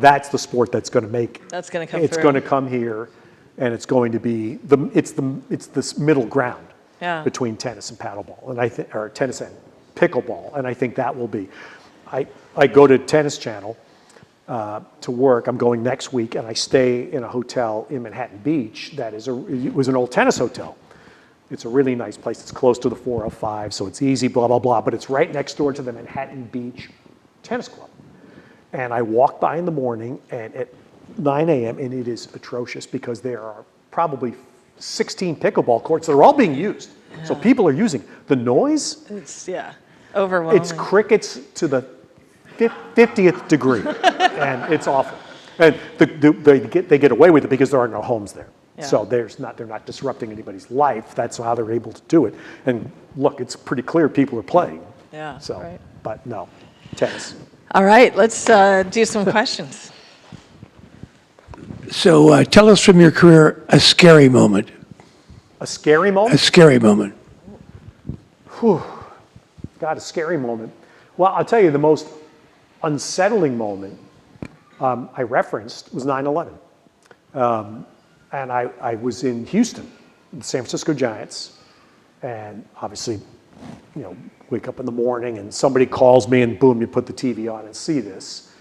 That's the sport that's going to make. That's going to come. It's going to come here. And it's going to be it's this middle ground between tennis and paddleball, and or tennis and pickleball, and I think that will be. I go to Tennis Channel to work. I'm going next week, and I stay in a hotel in Manhattan Beach that it was an old tennis hotel. It's a really nice place. It's close to the 405, so it's easy. Blah blah blah. But it's right next door to the Manhattan Beach Tennis Club, and I walk by in the morning and at 9 a.m. and it is atrocious because there are probably 16 pickleball courts that are all being used. Yeah. So people are using the noise. It's overwhelming. It's crickets to the 50th degree, and it's awful. And they get away with it because there are no homes there. Yeah. So they're not disrupting anybody's life. That's how they're able to do it. And look, it's pretty clear people are playing. Yeah. So, right. But no, tennis. All right, let's do some questions. So tell us from your career a scary moment. A scary moment? A scary moment. Whew. God, a scary moment. Well, I'll tell you the most unsettling moment I referenced was 9/11. And I was in Houston, the San Francisco Giants, and obviously, wake up in the morning and somebody calls me and boom, you put the TV on and see this.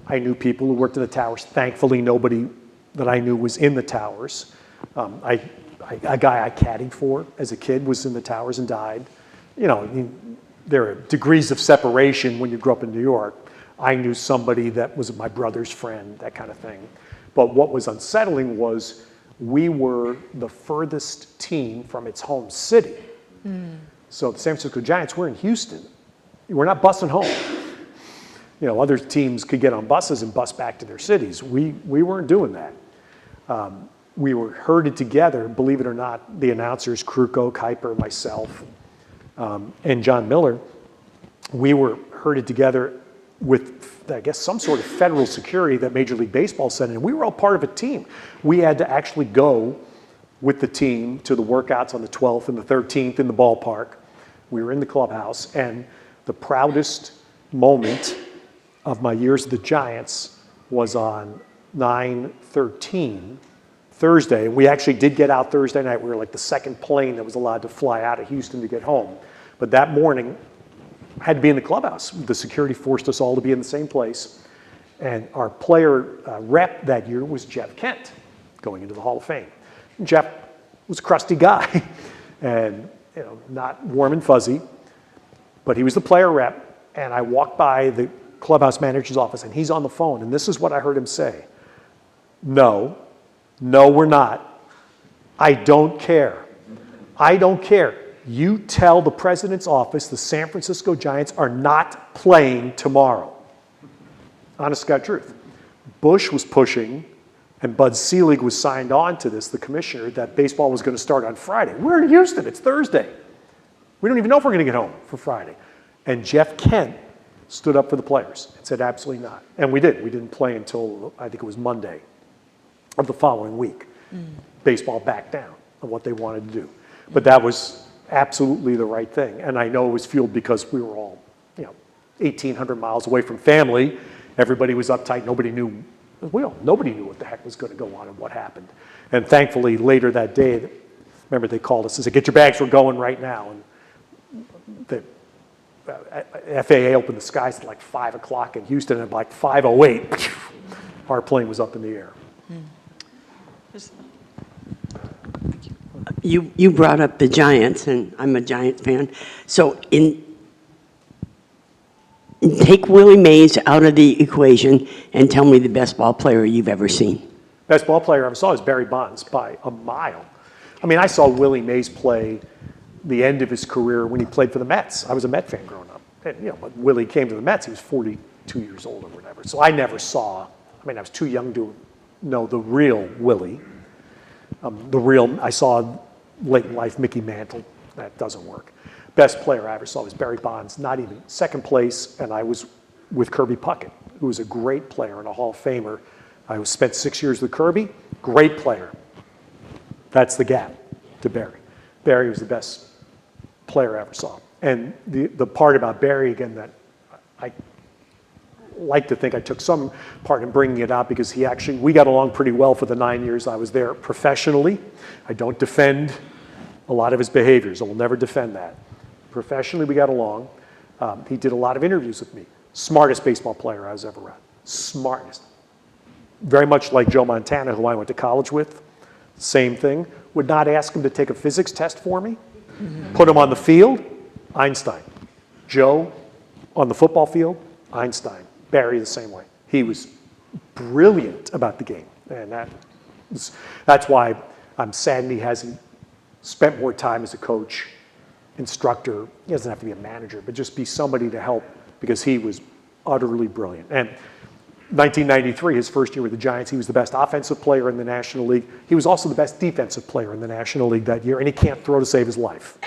I knew people who worked in the towers. Thankfully, nobody that I knew was in the towers. A guy I caddied for as a kid was in the towers and died. There are degrees of separation when you grow up in New York. I knew somebody that was my brother's friend, that kind of thing. But what was unsettling was we were the furthest team from its home city. So the San Francisco Giants, we're in Houston. We're not busing home. Other teams could get on buses and bus back to their cities. We weren't doing that. We were herded together, believe it or not, the announcers, Kruko, Kuiper, myself, and John Miller. We were herded together, with, I guess, some sort of federal security that Major League Baseball sent in. We were all part of a team. We had to actually go with the team to the workouts on the 12th and the 13th in the ballpark. We were in the clubhouse, and the proudest moment of my years at the Giants was on 9/13, Thursday. And we actually did get out Thursday night. We were like the second plane that was allowed to fly out of Houston to get home. But that morning, had to be in the clubhouse. The security forced us all to be in the same place. And our player rep that year was Jeff Kent, going into the Hall of Fame. Jeff was a crusty guy and not warm and fuzzy, but he was the player rep. And I walked by the clubhouse manager's office, and he's on the phone. And this is what I heard him say. No, we're not. I don't care. I don't care. You tell the president's office the San Francisco Giants are not playing tomorrow. Honest to God truth. Bush was pushing, and Bud Selig was signed on to this, the commissioner, that baseball was going to start on Friday. We're in Houston. It's Thursday. We don't even know if we're going to get home for Friday. And Jeff Kent stood up for the players and said, absolutely not. And we did. We didn't play until, I think it was Monday of the following week. Baseball backed down on what they wanted to do. But that was absolutely the right thing. And I know it was fueled because we were all, 1,800 miles away from family. Everybody was uptight. Nobody knew what the heck was going to go on and what happened. And thankfully, later that day, remember they called us and said, get your bags, we're going right now. And the FAA opened the skies at like 5 o'clock in Houston, and at like 5:08, our plane was up in the air. You brought up the Giants, and I'm a Giants fan. So take Willie Mays out of the equation and tell me the best ball player you've ever seen. Best ball player I ever saw was Barry Bonds by a mile. I mean, I saw Willie Mays play the end of his career when he played for the Mets. I was a Met fan growing up. And, when Willie came to the Mets, he was 42 years old or whatever. So I never saw, I was too young to know the real Willie. I saw late in life Mickey Mantle. That doesn't work. Best player I ever saw was Barry Bonds, not even second place, and I was with Kirby Puckett, who was a great player and a Hall of Famer. I spent 6 years with Kirby, great player. That's the gap to Barry. Barry was the best player I ever saw. And the part about Barry, again, that I like to think I took some part in bringing it out, because we got along pretty well for the 9 years I was there professionally. I don't defend a lot of his behaviors. I will never defend that. Professionally, we got along. He did a lot of interviews with me. Smartest baseball player I was ever around. Smartest. Very much like Joe Montana, who I went to college with. Same thing. Would not ask him to take a physics test for me. Put him on the field, Einstein. Joe on the football field, Einstein. Barry the same way. He was brilliant about the game. And that's why I'm saddened he hasn't spent more time as a coach, instructor. He doesn't have to be a manager, but just be somebody to help, because he was utterly brilliant. And 1993, his first year with the Giants, he was the best offensive player in the National League. He was also the best defensive player in the National League that year, and he can't throw to save his life.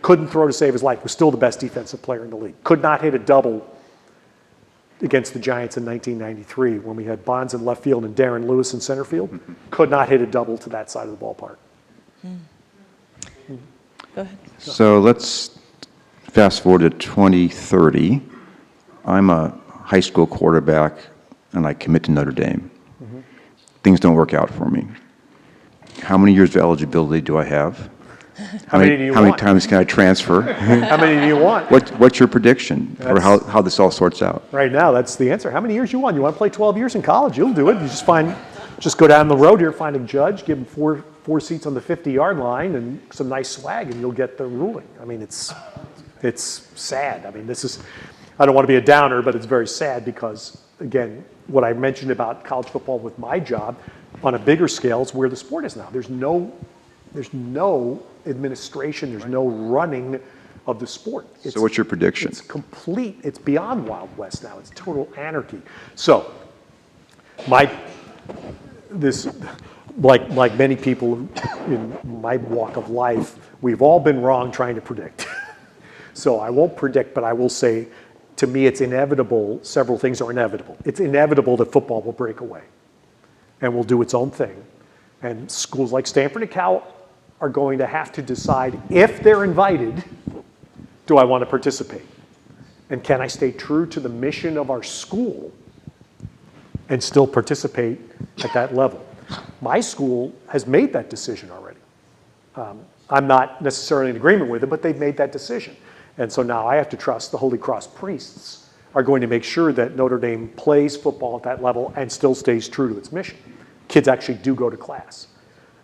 Couldn't throw to save his life, was still the best defensive player in the league. Could not hit a double against the Giants in 1993 when we had Bonds in left field and Darren Lewis in center field. Could not hit a double to that side of the ballpark. Go ahead. So let's fast forward to 2030. I'm a high school quarterback, and I commit to Notre Dame. Things don't work out for me. How many years of eligibility do I have? How many do you How many want? times can I transfer? How many do you want? What's your prediction for how this all sorts out? Right now, that's the answer. How many years you want? You want to play 12 years in college? You'll do it. You just go down the road here, find a judge, give him four seats on the 50-yard line and some nice swag, and you'll get the ruling. I mean, it's sad. I mean, I don't want to be a downer, but it's very sad because, again, what I mentioned about college football with my job, on a bigger scale, is where the sport is now. There's no administration, there's no running of the sport. So what's your prediction? It's complete, it's beyond Wild West now. It's total anarchy. So, like many people in my walk of life, we've all been wrong trying to predict. So I won't predict, but I will say to me, it's inevitable. Several things are inevitable. It's inevitable that football will break away and will do its own thing. And schools like Stanford and Cal are going to have to decide, if they're invited, do I want to participate? And can I stay true to the mission of our school and still participate at that level? My school has made that decision already. I'm not necessarily in agreement with it, but they've made that decision. And so now I have to trust the Holy Cross priests are going to make sure that Notre Dame plays football at that level and still stays true to its mission. Kids actually do go to class.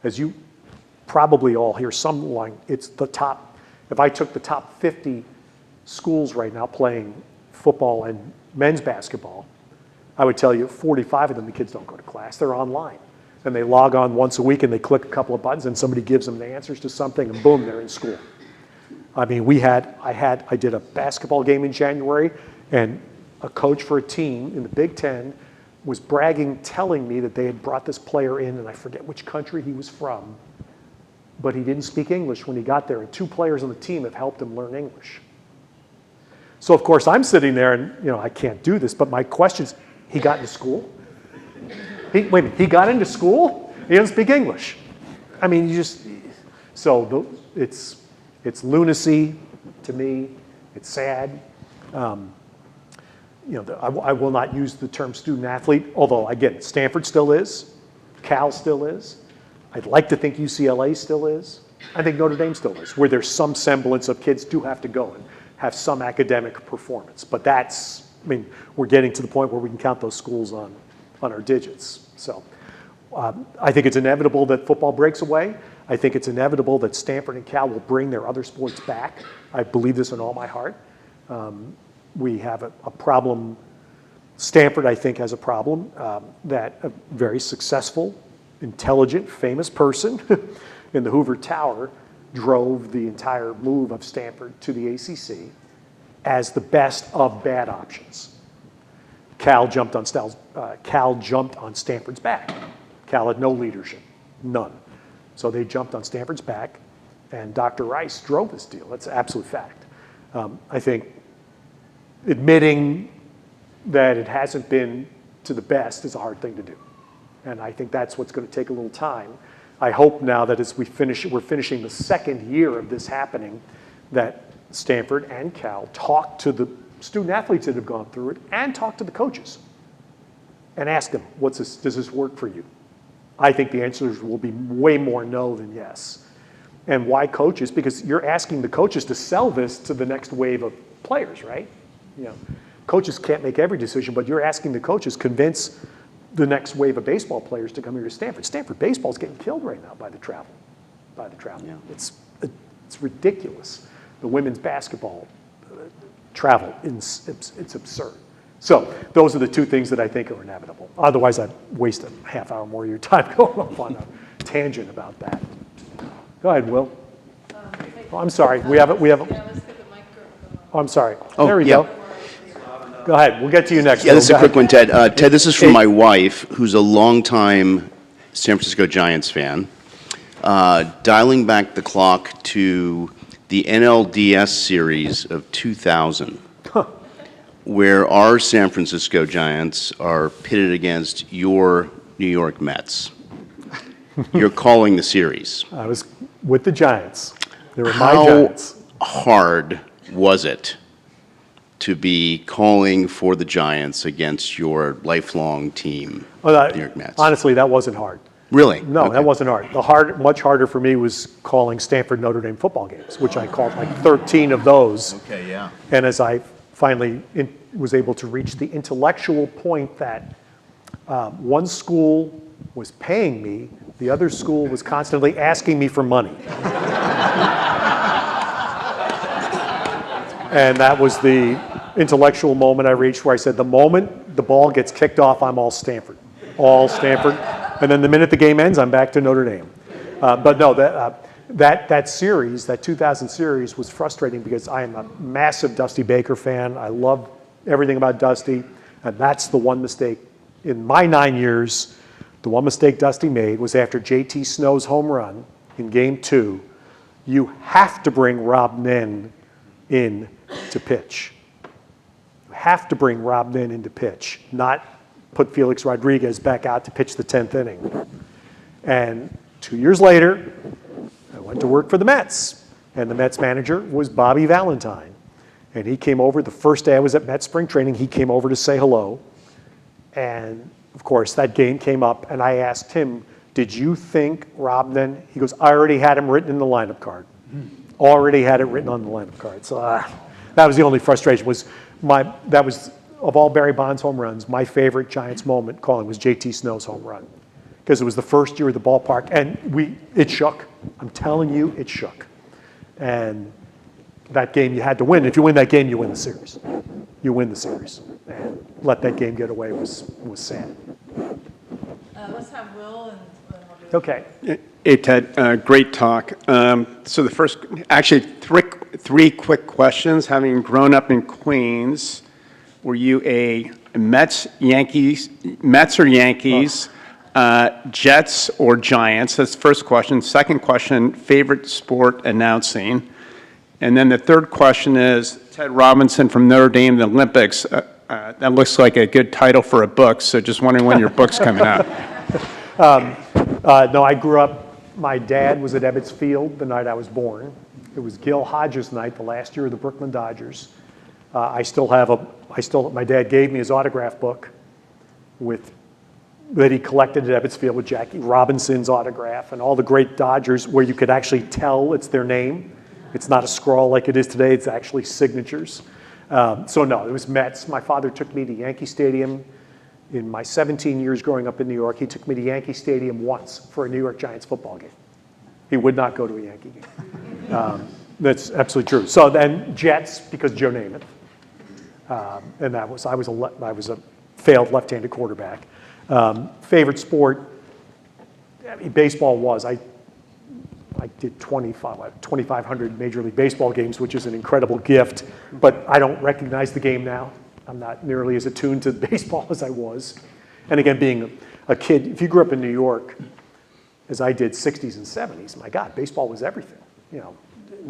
As you probably all hear some line, it's the top, if I took the top 50 schools right now playing football and men's basketball, I would tell you 45 of them, the kids don't go to class, they're online. And they log on once a week and they click a couple of buttons and somebody gives them the answers to something and boom, they're in school. I mean, I did a basketball game in January, and a coach for a team in the Big Ten was bragging, telling me that they had brought this player in, and I forget which country he was from, but he didn't speak English when he got there, and 2 players on the team have helped him learn English. So of course I'm sitting there and, I can't do this, but my question is, he got into school? He got into school? He doesn't speak English. I mean, it's lunacy to me. It's sad. I will not use the term student athlete, although again, Stanford still is, Cal still is. I'd like to think UCLA still is. I think Notre Dame still is, where there's some semblance of kids do have to go and have some academic performance. But we're getting to the point where we can count those schools on our digits. So I think it's inevitable that football breaks away. I think it's inevitable that Stanford and Cal will bring their other sports back. I believe this in all my heart. We have a problem. Stanford, I think, has a problem that a very successful, intelligent, famous person in the Hoover Tower drove the entire move of Stanford to the ACC as the best of bad options. Cal jumped on Stanford's back. Cal had no leadership, none. So they jumped on Stanford's back, and Dr. Rice drove this deal. That's an absolute fact. I think admitting that it hasn't been to the best is a hard thing to do. And I think that's what's going to take a little time. I hope now that as we're finishing the second year of this happening, that Stanford and Cal talk to the student athletes that have gone through it and talk to the coaches and ask them, does this work for you? I think the answers will be way more no than yes. And why coaches? Because you're asking the coaches to sell this to the next wave of players, right? Coaches can't make every decision, but you're asking the coaches convince the next wave of baseball players to come here to Stanford. Stanford baseball is getting killed right now by the travel. Yeah. It's ridiculous. The women's basketball travel, it's absurd. So those are the 2 things that I think are inevitable. Otherwise, I'd waste a half hour more of your time going off on a tangent about that. Go ahead, Will. Oh, I'm sorry. We have. Let's get the microphone. Oh, I'm sorry. There we go. Go ahead. We'll get to you next. Yeah, this is a quick one, Ted. Ted, this is from my wife, who's a longtime San Francisco Giants fan. Dialing back the clock to the NLDS series of 2000, where our San Francisco Giants are pitted against your New York Mets. You're calling the series. I was with the Giants. They were my Giants. How hard was it to be calling for the Giants against your lifelong team, New York Mets? Honestly, that wasn't hard. Really? No, Okay. that wasn't hard. Much harder for me was calling Stanford Notre Dame football games, which I called like 13 of those. Okay, yeah. And as I finally was able to reach the intellectual point that one school was paying me, the other school was constantly asking me for money. And that was the intellectual moment I reached where I said, the moment the ball gets kicked off, I'm all Stanford. All Stanford. And then the minute the game ends, I'm back to Notre Dame. But no, that series, that 2000 series was frustrating because I am a massive Dusty Baker fan. I love everything about Dusty. And that's the one mistake in my 9 years. The one mistake Dusty made was after J.T. Snow's home run in Game 2, you have to bring Rob Nen in to pitch. You have to bring Rob Nin in to pitch, not put Felix Rodriguez back out to pitch the 10th inning. And 2 years later, I went to work for the Mets, and the Mets manager was Bobby Valentine. And he came over, the first day I was at Mets spring training, he came over to say hello. And of course, that game came up, and I asked him, did you think Rob Nin? He goes, I already had him written in the lineup card. Already had it written on the lineup card. So that was the only frustration. That was, of all Barry Bonds home runs, my favorite Giants moment calling was JT Snow's home run. Because it was the first year at the ballpark, and it shook. I'm telling you, it shook. And that game you had to win. If you win that game, you win the series. You win the series. And let that game get away was sad. Let's have Will and Okay. Hey, Ted, great talk. So the first, actually, three quick questions. Having grown up in Queens, were you a Mets or Yankees, Jets or Giants? That's the first question. Second question, favorite sport announcing. And then the third question is, Ted Robinson from Notre Dame, the Olympics. That looks like a good title for a book, so just wondering when your book's coming out. No, I grew up, my dad was at Ebbets Field the night I was born. It was Gil Hodges' night, the last year of the Brooklyn Dodgers. My dad gave me his autograph book that he collected at Ebbets Field with Jackie Robinson's autograph and all the great Dodgers where you could actually tell it's their name. It's not a scrawl like it is today, it's actually signatures. So no, it was Mets. My father took me to Yankee Stadium. In my 17 years growing up in New York, he took me to Yankee Stadium once for a New York Giants football game. He would not go to a Yankee game. That's absolutely true. So then Jets, because Joe Namath. And I was a failed left-handed quarterback. Favorite sport, I mean, baseball was. I did 2,500 Major League Baseball games, which is an incredible gift, but I don't recognize the game now. I'm not nearly as attuned to baseball as I was. And again, being a kid, if you grew up in New York, as I did, 60s and 70s, my God, baseball was everything. You know,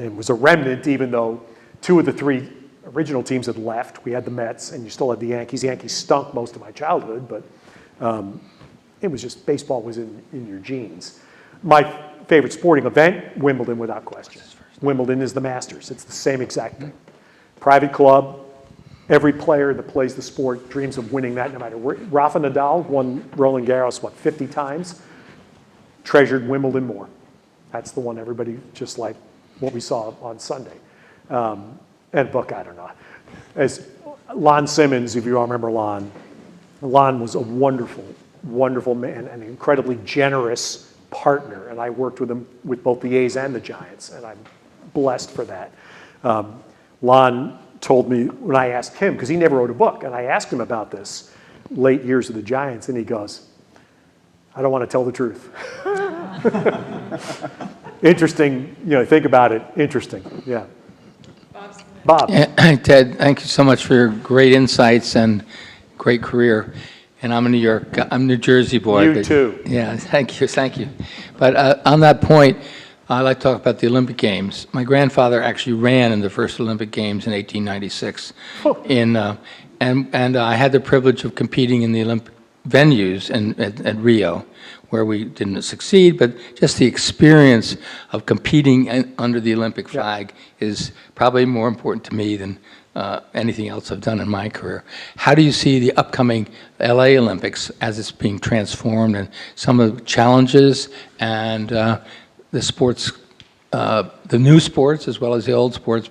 it was a remnant, even though two of the three original teams had left. We had the Mets, and you still had the Yankees. The Yankees stunk most of my childhood, but it was just, baseball was in your genes. My favorite sporting event, Wimbledon, without question. Wimbledon is the Masters. It's the same exact thing. Private club. Every player that plays the sport dreams of winning that no matter where. Rafa Nadal won Roland Garros, 50 times? Treasured Wimbledon more. That's the one everybody, just like what we saw on Sunday. And book, I don't know. As Lon Simmons, if you all remember Lon was a wonderful, wonderful man, an incredibly generous partner. And I worked with him with both the A's and the Giants, and I'm blessed for that. Lon told me when I asked him, because he never wrote a book, and I asked him about this late years of the Giants, and he goes, I don't want to tell the truth. Interesting, think about it, interesting, yeah. Bob. Ted, thank you so much for your great insights and great career. And I'm a New Jersey boy. You too. Yeah, thank you. But on that point, I'd like to talk about the Olympic Games. My grandfather actually ran in the first Olympic Games in 1896. And I had the privilege of competing in the Olympic venues at Rio, where we didn't succeed, but just the experience of competing under the Olympic flag is probably more important to me than anything else I've done in my career. How do you see the upcoming LA Olympics as it's being transformed and some of the challenges and the sports, the new sports as well as the old sports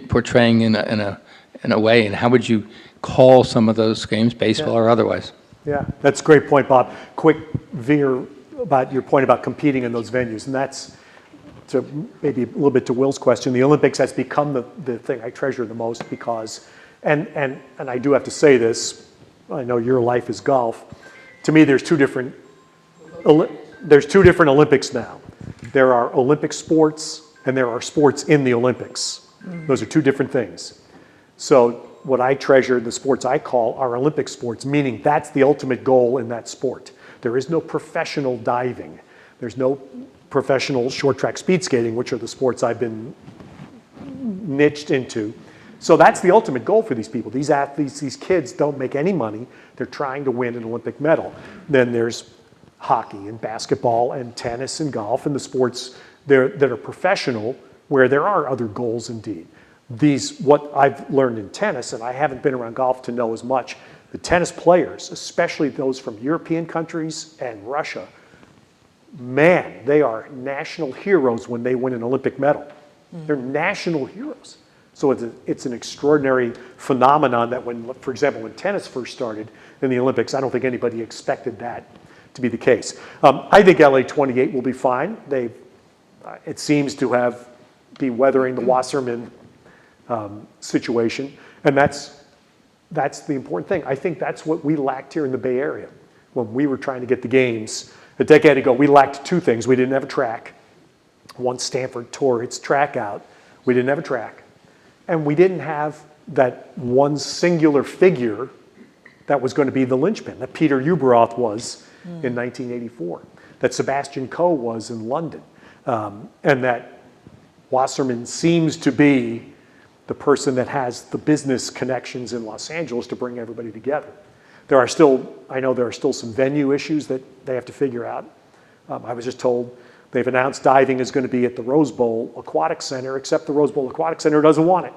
portraying in a way, and how would you call some of those games, baseball or otherwise? Yeah, that's a great point, Bob. Quick veer about your point about competing in those venues, and that's to maybe a little bit to Will's question. The Olympics has become the thing I treasure the most because, and I do have to say this, I know your life is golf. To me, there's two different Olympics now. There are Olympic sports and there are sports in the Olympics. Those are two different things. So what I treasure, the sports I call are Olympic sports, meaning that's the ultimate goal in that sport. There is no professional diving. There's no professional short track speed skating, which are the sports I've been niched into. So that's the ultimate goal for these people. These athletes, these kids don't make any money. They're trying to win an Olympic medal. Then there's hockey and basketball and tennis and golf and the sports that are professional where there are other goals indeed. What I've learned in tennis, and I haven't been around golf to know as much, the tennis players, especially those from European countries and Russia, man, they are national heroes when they win an Olympic medal. They're national heroes. So it's an extraordinary phenomenon that when, for example, when tennis first started in the Olympics, I don't think anybody expected that to be the case. I think LA 28 will be fine. It seems to be weathering the Wasserman situation, and that's the important thing. I think that's what we lacked here in the Bay Area when we were trying to get the games. A decade ago, we lacked two things. We didn't have a track. Once Stanford tore its track out, we didn't have a track. And we didn't have that one singular figure that was going to be the linchpin, that Peter Ueberroth was in 1984, that Sebastian Coe was in London, and that Wasserman seems to be the person that has the business connections in Los Angeles to bring everybody together. I know there are still some venue issues that they have to figure out. I was just told they've announced diving is going to be at the Rose Bowl Aquatic Center, except the Rose Bowl Aquatic Center doesn't want it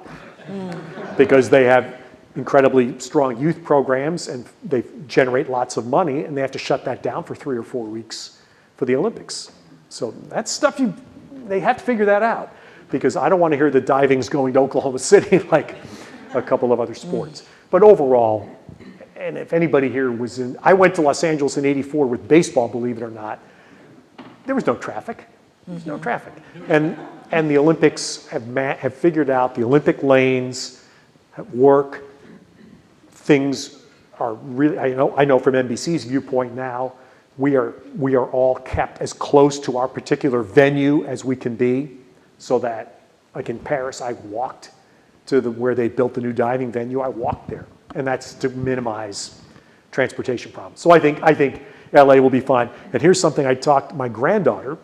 because they have incredibly strong youth programs and they generate lots of money, and they have to shut that down for 3 or 4 weeks for the Olympics. So that's stuff they have to figure that out, because I don't want to hear that diving's going to Oklahoma City like a couple of other sports. But overall, and if anybody here I went to Los Angeles in '84 with baseball, believe it or not. There was no traffic. There's no traffic. And the Olympics have figured out the Olympic lanes work. Things are really, I know from NBC's viewpoint now, we are all kept as close to our particular venue as we can be, so that, like in Paris, I walked to where they built the new diving venue. I walked there, and that's to minimize transportation problems. So I think LA will be fine. And here's something my granddaughter,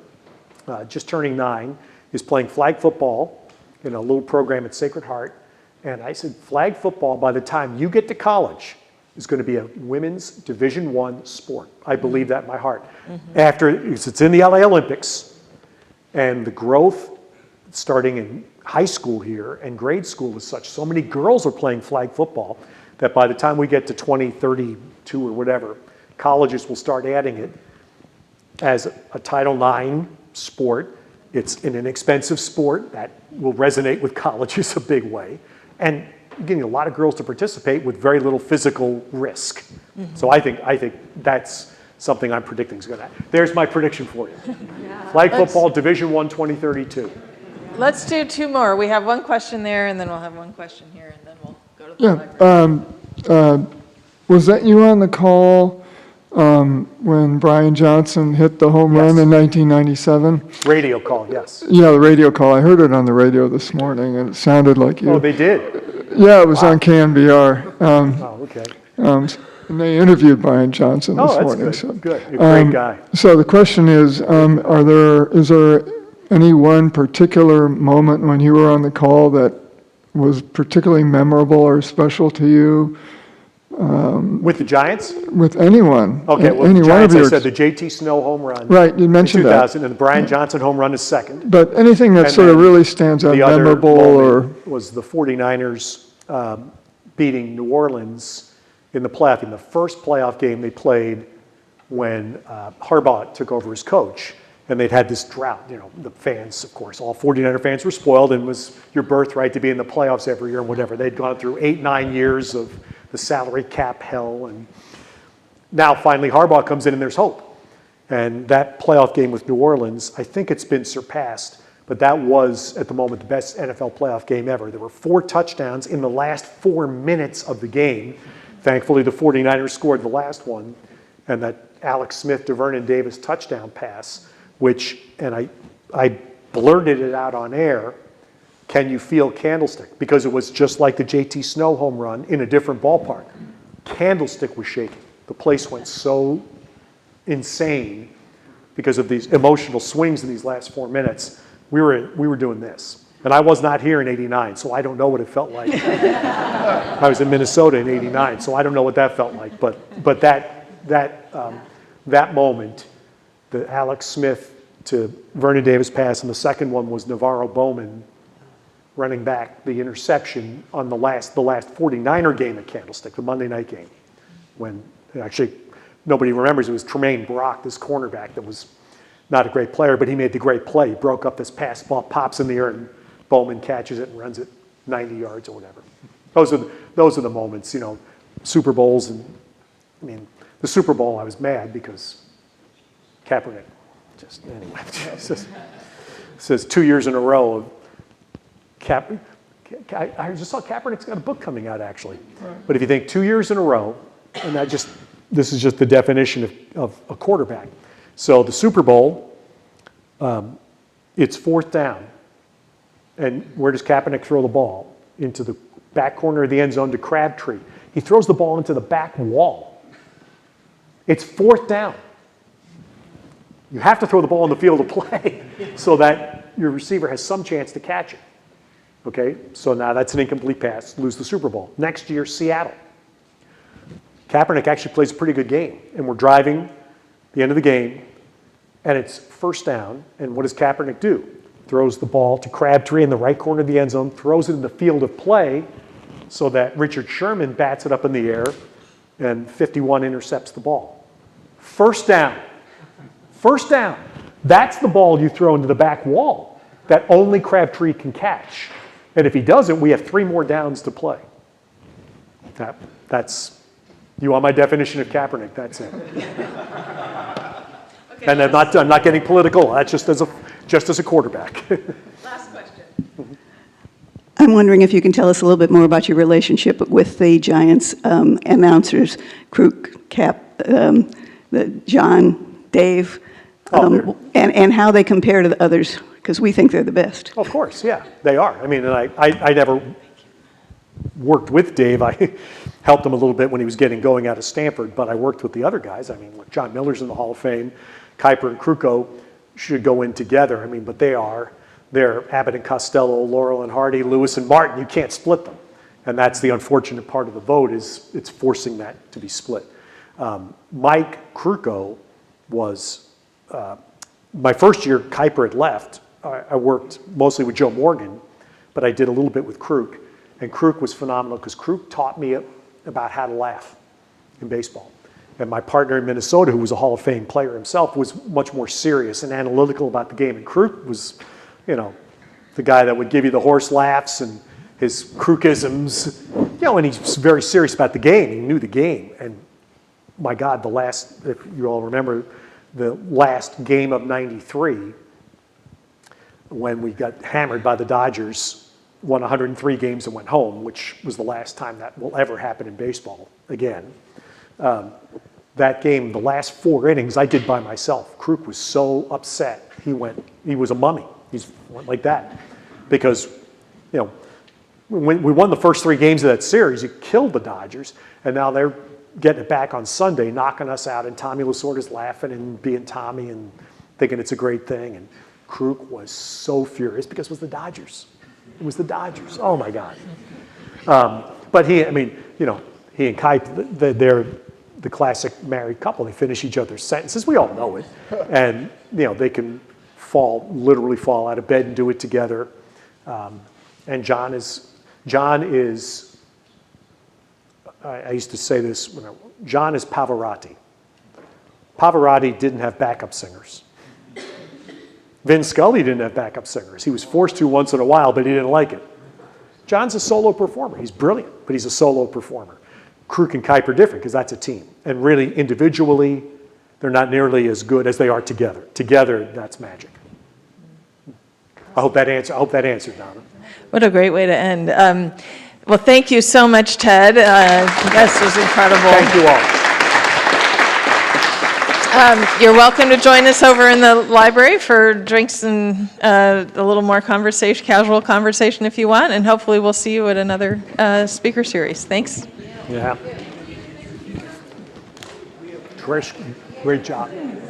just turning 9, is playing flag football in a little program at Sacred Heart. And I said, flag football, by the time you get to college, is going to be a women's Division I sport. I believe that in my heart. It's in the LA Olympics, and the growth starting in high school here and grade school is such. So many girls are playing flag football that by the time we get to 2032 or whatever, colleges will start adding it as a Title IX sport. It's an inexpensive sport that will resonate with colleges a big way. And getting a lot of girls to participate with very little physical risk. So I think that's something I'm predicting is going to happen. There's my prediction for you. Flag football, Division I, 2032. Let's do 2 more. We have one question there, and then we'll have one question here, and then we'll go to the library. Was that you on the call when Brian Johnson hit the home run in 1997? Radio call, yes. Yeah, the radio call. I heard it on the radio this morning, and it sounded like you. Oh, they did? Yeah, it was on KNBR. Okay. And they interviewed Brian Johnson this morning. Good. So. Good. A great guy. So the question is, is there any one particular moment when you were on the call that was particularly memorable or special to you? With the Giants? With anyone. Okay, well, any the Giants, one of I said the JT Snow home run. Right, you mentioned in 2000, that. and the Brian Johnson home run is second. But anything that And sort of then really stands out, the other memorable or... moment was the 49ers beating New Orleans in the playoff, in the first playoff game they played when Harbaugh took over as coach. And they'd had this drought. The fans, of course, all 49er fans were spoiled, and it was your birthright to be in the playoffs every year and whatever. They'd gone through 8-9 years of the salary cap hell, and now finally Harbaugh comes in and there's hope. And that playoff game with New Orleans, I think it's been surpassed, but that was, at the moment, the best NFL playoff game ever. There were 4 touchdowns in the last 4 minutes of the game. Thankfully, the 49ers scored the last one, and that Alex Smith to Vernon Davis touchdown pass, and I blurted it out on air, can you feel Candlestick? Because it was just like the JT Snow home run in a different ballpark. Candlestick was shaking. The place went so insane because of these emotional swings in these last 4 minutes. We were doing this. And I was not here in '89, so I don't know what it felt like. I was in Minnesota in '89, so I don't know what that felt like. But that moment, the Alex Smith to Vernon Davis pass, and the second one was Navarro Bowman running back the interception on the last 49er game at Candlestick, the Monday night game, when actually nobody remembers it was Tremaine Brock, this cornerback that was not a great player, but he made the great play. He broke up this pass, ball pops in the air, and Bowman catches it and runs it 90 yards or whatever. Those are the moments, you know, Super Bowls. And I mean, the Super Bowl, I was mad because Kaepernick, just anyway, it says 2 years in a row of I just saw Kaepernick's got a book coming out, actually. But if you think 2 years in a row, and this is just the definition of a quarterback. So the Super Bowl, it's fourth down. And where does Kaepernick throw the ball? Into the back corner of the end zone to Crabtree. He throws the ball into the back wall. It's fourth down. You have to throw the ball on the field of play so that your receiver has some chance to catch it. Okay, so now that's an incomplete pass, lose the Super Bowl. Next year, Seattle. Kaepernick actually plays a pretty good game, and we're driving the end of the game, and it's first down, and what does Kaepernick do? Throws the ball to Crabtree in the right corner of the end zone, throws it in the field of play so that Richard Sherman bats it up in the air, and 51 intercepts the ball. First down. First down. That's the ball you throw into the back wall that only Crabtree can catch. And if he doesn't, we have 3 more downs to play. That's, you want my definition of Kaepernick, that's it. Okay, And I'm not getting political, that's just as a quarterback. Last question. I'm wondering if you can tell us a little bit more about your relationship with the Giants announcers, Kruk, Cap, John, Dave, and how they compare to the others, because we think they're the best. Of course, yeah, they are. I mean, and I never worked with Dave. I helped him a little bit when he was getting going out of Stanford, but I worked with the other guys. I mean, look, John Miller's in the Hall of Fame. Kuiper and Krukow should go in together. I mean, but they're Abbott and Costello, Laurel and Hardy, Lewis and Martin. You can't split them. And that's the unfortunate part of the vote, is it's forcing that to be split. Mike Krukow was, my first year, Kuiper had left. I worked mostly with Joe Morgan, but I did a little bit with Kruk. And Kruk was phenomenal because Kruk taught me about how to laugh in baseball. And my partner in Minnesota, who was a Hall of Fame player himself, was much more serious and analytical about the game. And Kruk was, you know, the guy that would give you the horse laughs and his Krukisms. You know, and he's very serious about the game. He knew the game. And my God, if you all remember, the last game of '93, when we got hammered by the Dodgers, won 103 games and went home, which was the last time that will ever happen in baseball again. That game, the last 4 innings, I did by myself. Kruk was so upset. He was a mummy. He went like that. Because, you know, when we won the first 3 games of that series, it killed the Dodgers, and now they're getting it back on Sunday, knocking us out, and Tommy Lasorda's laughing and being Tommy and thinking it's a great thing. And Kruk was so furious because it was the Dodgers. It was the Dodgers. Oh, my God. But he and Kuip, they're the classic married couple. They finish each other's sentences. We all know it. And, you know, they can literally fall out of bed and do it together. And John is, I used to say this, John is Pavarotti. Pavarotti didn't have backup singers. Vin Scully didn't have backup singers. He was forced to once in a while, but he didn't like it. John's a solo performer. He's brilliant, but he's a solo performer. Kruk and Kuip are different because that's a team. And really, individually, they're not nearly as good as they are together. Together, that's magic. I hope that answered, Donna. What a great way to end. Well, thank you so much, Ted. This was incredible. Thank you all. You're welcome to join us over in the library for drinks and a little more conversation, casual conversation if you want, and hopefully we'll see you at another speaker series. Thanks. Yeah. Trish, great job.